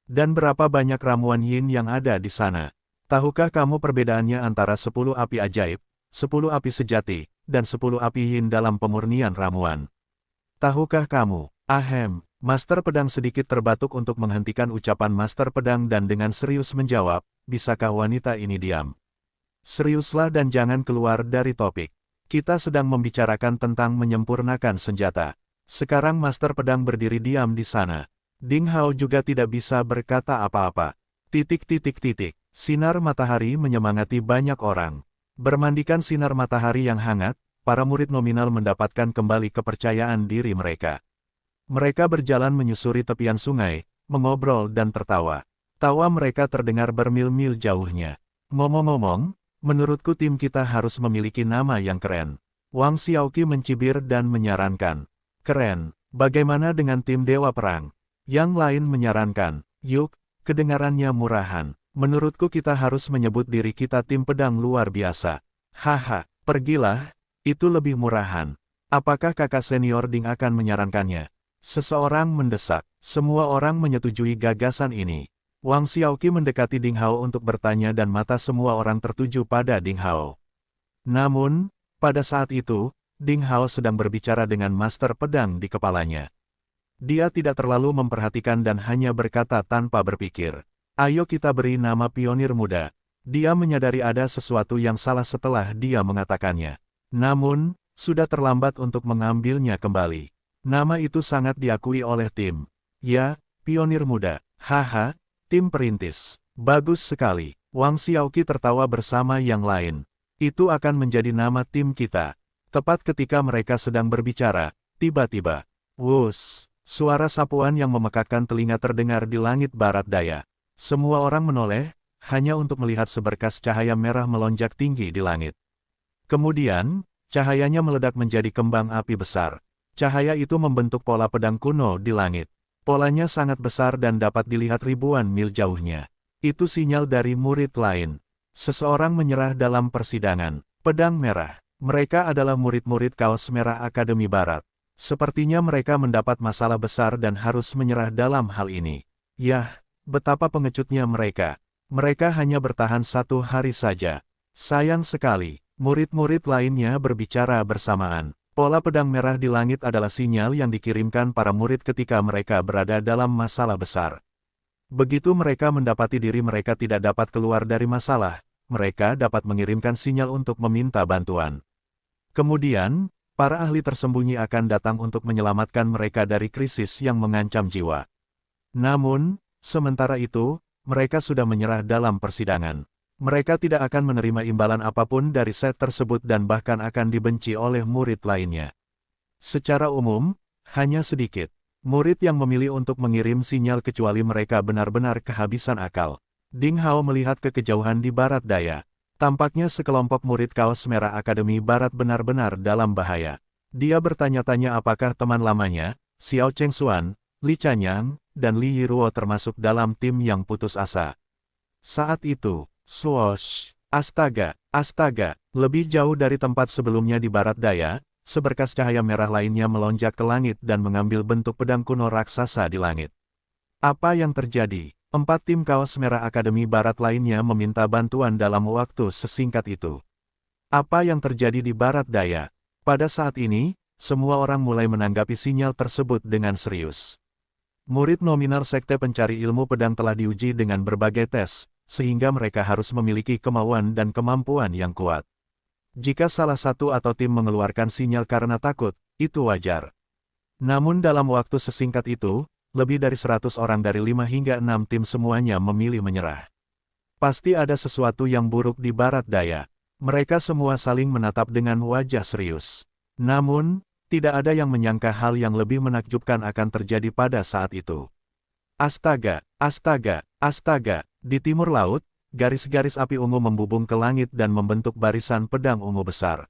Dan berapa banyak ramuan yin yang ada di sana? Tahukah kamu perbedaannya antara 10 api ajaib, 10 api sejati, dan 10 api yin dalam pemurnian ramuan? Tahukah kamu? Ahem, Master Pedang sedikit terbatuk untuk menghentikan ucapan Master Pedang dan dengan serius menjawab, bisakah wanita ini diam? Seriuslah dan jangan keluar dari topik. Kita sedang membicarakan tentang menyempurnakan senjata. Sekarang Master Pedang berdiri diam di sana. Ding Hao juga tidak bisa berkata apa-apa. Sinar matahari menyemangati banyak orang. Bermandikan sinar matahari yang hangat, para murid nominal mendapatkan kembali kepercayaan diri mereka. Mereka berjalan menyusuri tepian sungai, mengobrol dan tertawa. Tawa mereka terdengar bermil-mil jauhnya. Ngomong-ngomong, menurutku tim kita harus memiliki nama yang keren. Wang Xiaoqi mencibir dan menyarankan. Keren, bagaimana dengan tim Dewa Perang? Yang lain menyarankan, yuk, kedengarannya murahan. Menurutku kita harus menyebut diri kita tim pedang luar biasa. Haha, pergilah, itu lebih murahan. Apakah kakak senior Ding akan menyarankannya? Seseorang mendesak. Semua orang menyetujui gagasan ini. Wang Xiaoqi mendekati Ding Hao untuk bertanya dan mata semua orang tertuju pada Ding Hao. Namun, pada saat itu, Ding Hao sedang berbicara dengan master pedang di kepalanya. Dia tidak terlalu memperhatikan dan hanya berkata tanpa berpikir. Ayo kita beri nama pionir muda. Dia menyadari ada sesuatu yang salah setelah dia mengatakannya. Namun, sudah terlambat untuk mengambilnya kembali. Nama itu sangat diakui oleh tim. Ya, pionir muda. Haha, tim perintis. Bagus sekali. Wang Xiaoqi tertawa bersama yang lain. Itu akan menjadi nama tim kita. Tepat ketika mereka sedang berbicara, tiba-tiba, wuss, suara sapuan yang memekakkan telinga terdengar di langit barat daya. Semua orang menoleh, hanya untuk melihat seberkas cahaya merah melonjak tinggi di langit. Kemudian, cahayanya meledak menjadi kembang api besar. Cahaya itu membentuk pola pedang kuno di langit. Polanya sangat besar dan dapat dilihat ribuan mil jauhnya. Itu sinyal dari murid lain. Seseorang menyerah dalam persidangan. Pedang merah. Mereka adalah murid-murid Kaos Merah Akademi Barat. Sepertinya mereka mendapat masalah besar dan harus menyerah dalam hal ini. Yah, betapa pengecutnya mereka. Mereka hanya bertahan 1 hari saja. Sayang sekali, murid-murid lainnya berbicara bersamaan. Pola pedang merah di langit adalah sinyal yang dikirimkan para murid ketika mereka berada dalam masalah besar. Begitu mereka mendapati diri mereka tidak dapat keluar dari masalah, mereka dapat mengirimkan sinyal untuk meminta bantuan. Kemudian, para ahli tersembunyi akan datang untuk menyelamatkan mereka dari krisis yang mengancam jiwa. Namun, sementara itu, mereka sudah menyerah dalam persidangan. Mereka tidak akan menerima imbalan apapun dari set tersebut dan bahkan akan dibenci oleh murid lainnya. Secara umum, hanya sedikit murid yang memilih untuk mengirim sinyal kecuali mereka benar-benar kehabisan akal. Ding Hao melihat ke kejauhan di barat daya. Tampaknya sekelompok murid Kaos Merah Akademi Barat benar-benar dalam bahaya. Dia bertanya-tanya apakah teman lamanya, Xiao Chengxuan, Li Chanyang, dan Li Yiruo termasuk dalam tim yang putus asa. Saat itu, swoosh, astaga, lebih jauh dari tempat sebelumnya di barat daya, seberkas cahaya merah lainnya melonjak ke langit dan mengambil bentuk pedang kuno raksasa di langit. Apa yang terjadi? 4 tim Kaos Merah Akademi Barat lainnya meminta bantuan dalam waktu sesingkat itu. Apa yang terjadi di barat daya? Pada saat ini, semua orang mulai menanggapi sinyal tersebut dengan serius. Murid nominal Sekte Pencari Ilmu Pedang telah diuji dengan berbagai tes, sehingga mereka harus memiliki kemauan dan kemampuan yang kuat. Jika salah satu atau tim mengeluarkan sinyal karena takut, itu wajar. Namun dalam waktu sesingkat itu, lebih dari 100 orang dari 5 hingga 6 tim semuanya memilih menyerah. Pasti ada sesuatu yang buruk di barat daya. Mereka semua saling menatap dengan wajah serius. Namun, tidak ada yang menyangka hal yang lebih menakjubkan akan terjadi pada saat itu. Astaga, di timur laut, garis-garis api ungu membubung ke langit dan membentuk barisan pedang ungu besar.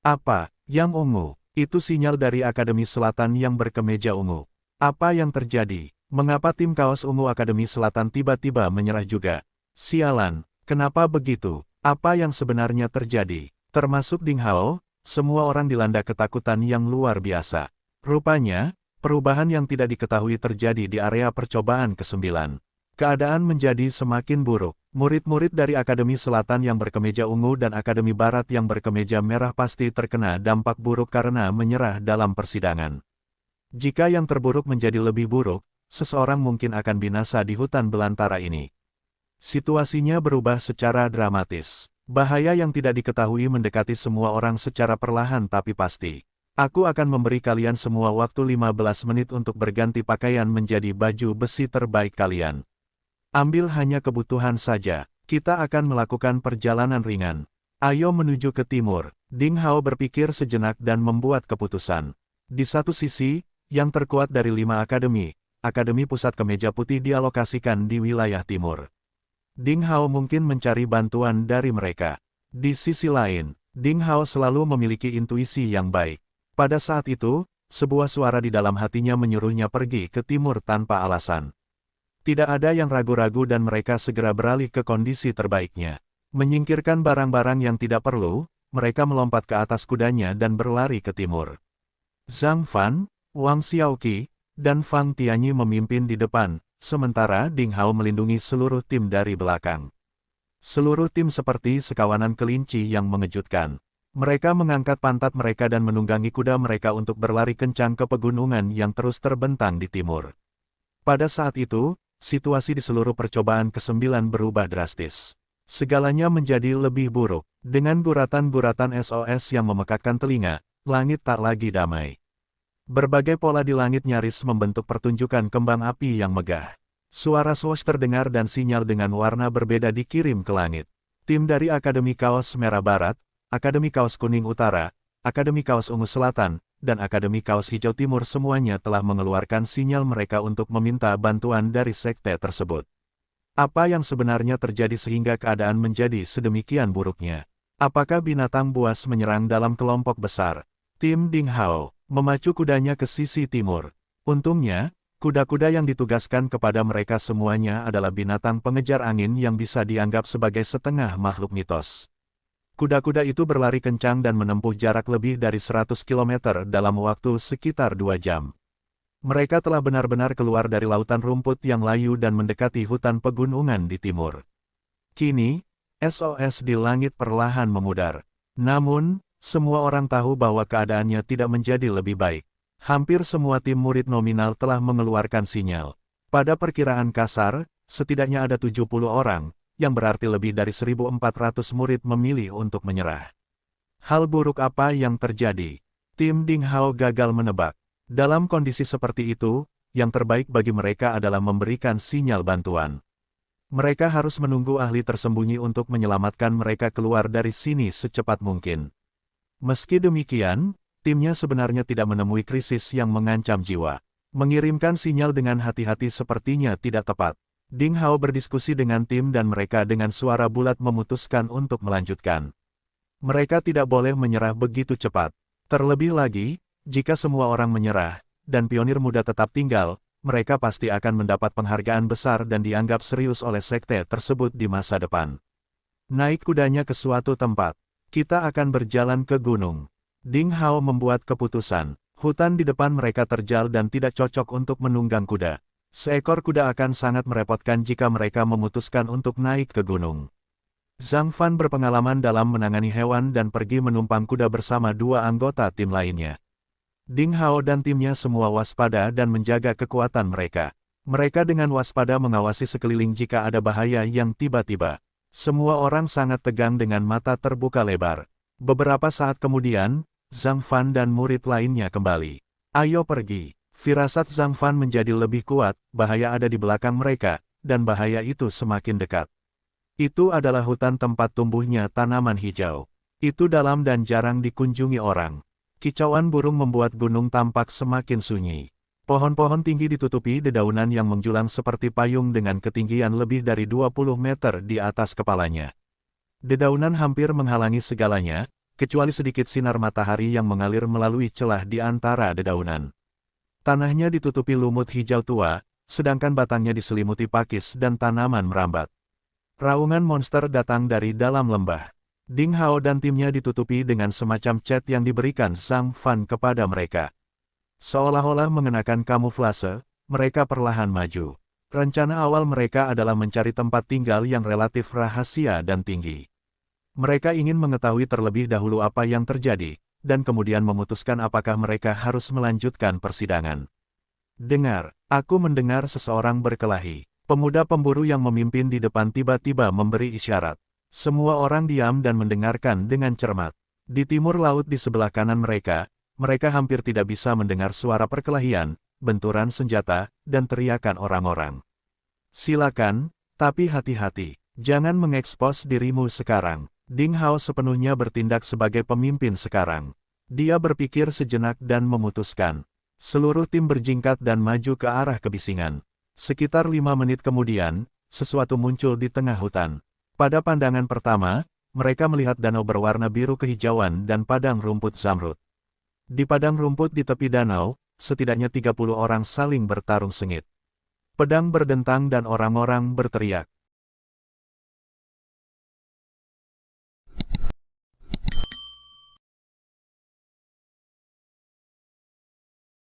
Apa yang ungu? Itu sinyal dari Akademi Selatan yang berkemeja ungu. Apa yang terjadi? Mengapa tim Kaos Ungu Akademi Selatan tiba-tiba menyerah juga? Sialan, kenapa begitu? Apa yang sebenarnya terjadi? Termasuk Ding Hao, semua orang dilanda ketakutan yang luar biasa. Rupanya, perubahan yang tidak diketahui terjadi di area percobaan ke-9. Keadaan menjadi semakin buruk. Murid-murid dari Akademi Selatan yang berkemeja ungu dan Akademi Barat yang berkemeja merah pasti terkena dampak buruk karena menyerah dalam persidangan. Jika yang terburuk menjadi lebih buruk, seseorang mungkin akan binasa di hutan belantara ini. Situasinya berubah secara dramatis. Bahaya yang tidak diketahui mendekati semua orang secara perlahan tapi pasti. Aku akan memberi kalian semua waktu 15 menit untuk berganti pakaian menjadi baju besi terbaik kalian. Ambil hanya kebutuhan saja. Kita akan melakukan perjalanan ringan. Ayo menuju ke timur. Ding Hao berpikir sejenak dan membuat keputusan. Di satu sisi, yang terkuat dari 5 akademi, Akademi Pusat Kemeja Putih dialokasikan di wilayah timur. Ding Hao mungkin mencari bantuan dari mereka. Di sisi lain, Ding Hao selalu memiliki intuisi yang baik. Pada saat itu, sebuah suara di dalam hatinya menyuruhnya pergi ke timur tanpa alasan. Tidak ada yang ragu-ragu dan mereka segera beralih ke kondisi terbaiknya. Menyingkirkan barang-barang yang tidak perlu, mereka melompat ke atas kudanya dan berlari ke timur. Zhang Fan, Wang Xiaoqi, dan Fang Tianyi memimpin di depan, sementara Ding Hao melindungi seluruh tim dari belakang. Seluruh tim seperti sekawanan kelinci yang mengejutkan. Mereka mengangkat pantat mereka dan menunggangi kuda mereka untuk berlari kencang ke pegunungan yang terus terbentang di timur. Pada saat itu, situasi di seluruh percobaan ke-9 berubah drastis. Segalanya menjadi lebih buruk. Dengan guratan-guratan SOS yang memekakkan telinga, langit tak lagi damai. Berbagai pola di langit nyaris membentuk pertunjukan kembang api yang megah. Suara swoosh terdengar dan sinyal dengan warna berbeda dikirim ke langit. Tim dari Akademi Kaos Merah Barat, Akademi Kaos Kuning Utara, Akademi Kaos Ungu Selatan, dan Akademi Kaos Hijau Timur semuanya telah mengeluarkan sinyal mereka untuk meminta bantuan dari sekte tersebut. Apa yang sebenarnya terjadi sehingga keadaan menjadi sedemikian buruknya? Apakah binatang buas menyerang dalam kelompok besar? Tim Ding Hao memacu kudanya ke sisi timur. Untungnya, kuda-kuda yang ditugaskan kepada mereka semuanya adalah binatang pengejar angin yang bisa dianggap sebagai setengah makhluk mitos. Kuda-kuda itu berlari kencang dan menempuh jarak lebih dari 100 km dalam waktu sekitar 2 jam. Mereka telah benar-benar keluar dari lautan rumput yang layu dan mendekati hutan pegunungan di timur. Kini, SOS di langit perlahan memudar. Namun, semua orang tahu bahwa keadaannya tidak menjadi lebih baik. Hampir semua tim murid nominal telah mengeluarkan sinyal. Pada perkiraan kasar, setidaknya ada 70 orang, yang berarti lebih dari 1.400 murid memilih untuk menyerah. Hal buruk apa yang terjadi? Tim Ding Hao gagal menebak. Dalam kondisi seperti itu, yang terbaik bagi mereka adalah memberikan sinyal bantuan. Mereka harus menunggu ahli tersembunyi untuk menyelamatkan mereka keluar dari sini secepat mungkin. Meski demikian, timnya sebenarnya tidak menemui krisis yang mengancam jiwa. Mengirimkan sinyal dengan hati-hati sepertinya tidak tepat. Ding Hao berdiskusi dengan tim dan mereka dengan suara bulat memutuskan untuk melanjutkan. Mereka tidak boleh menyerah begitu cepat. Terlebih lagi, jika semua orang menyerah, dan pionir muda tetap tinggal, mereka pasti akan mendapat penghargaan besar dan dianggap serius oleh sekte tersebut di masa depan. Naik kudanya ke suatu tempat. Kita akan berjalan ke gunung. Ding Hao membuat keputusan. Hutan di depan mereka terjal dan tidak cocok untuk menunggang kuda. Seekor kuda akan sangat merepotkan jika mereka memutuskan untuk naik ke gunung. Zhang Fan berpengalaman dalam menangani hewan dan pergi menumpang kuda bersama 2 anggota tim lainnya. Ding Hao dan timnya semua waspada dan menjaga kekuatan mereka. Mereka dengan waspada mengawasi sekeliling jika ada bahaya yang tiba-tiba. Semua orang sangat tegang dengan mata terbuka lebar. Beberapa saat kemudian, Zhang Fan dan murid lainnya kembali. Ayo pergi. Firasat Zhang Fan menjadi lebih kuat, bahaya ada di belakang mereka, dan bahaya itu semakin dekat. Itu adalah hutan tempat tumbuhnya tanaman hijau. Itu dalam dan jarang dikunjungi orang. Kicauan burung membuat gunung tampak semakin sunyi. Pohon-pohon tinggi ditutupi dedaunan yang menjulang seperti payung dengan ketinggian lebih dari 20 meter di atas kepalanya. Dedaunan hampir menghalangi segalanya, kecuali sedikit sinar matahari yang mengalir melalui celah di antara dedaunan. Tanahnya ditutupi lumut hijau tua, sedangkan batangnya diselimuti pakis dan tanaman merambat. Raungan monster datang dari dalam lembah. Ding Hao dan timnya ditutupi dengan semacam cat yang diberikan Zhang Fan kepada mereka. Seolah-olah mengenakan kamuflase, mereka perlahan maju. Rencana awal mereka adalah mencari tempat tinggal yang relatif rahasia dan tinggi. Mereka ingin mengetahui terlebih dahulu apa yang terjadi, dan kemudian memutuskan apakah mereka harus melanjutkan persidangan. Dengar, aku mendengar seseorang berkelahi. Pemuda pemburu yang memimpin di depan tiba-tiba memberi isyarat. Semua orang diam dan mendengarkan dengan cermat. Di timur laut di sebelah kanan mereka, mereka hampir tidak bisa mendengar suara perkelahian, benturan senjata, dan teriakan orang-orang. Silakan, tapi hati-hati. Jangan mengekspos dirimu sekarang. Ding Hao sepenuhnya bertindak sebagai pemimpin sekarang. Dia berpikir sejenak dan memutuskan. Seluruh tim berjingkat dan maju ke arah kebisingan. Sekitar 5 menit kemudian, sesuatu muncul di tengah hutan. Pada pandangan pertama, mereka melihat danau berwarna biru kehijauan dan padang rumput zamrud. Di padang rumput di tepi danau, setidaknya 30 orang saling bertarung sengit. Pedang berdentang dan orang-orang berteriak.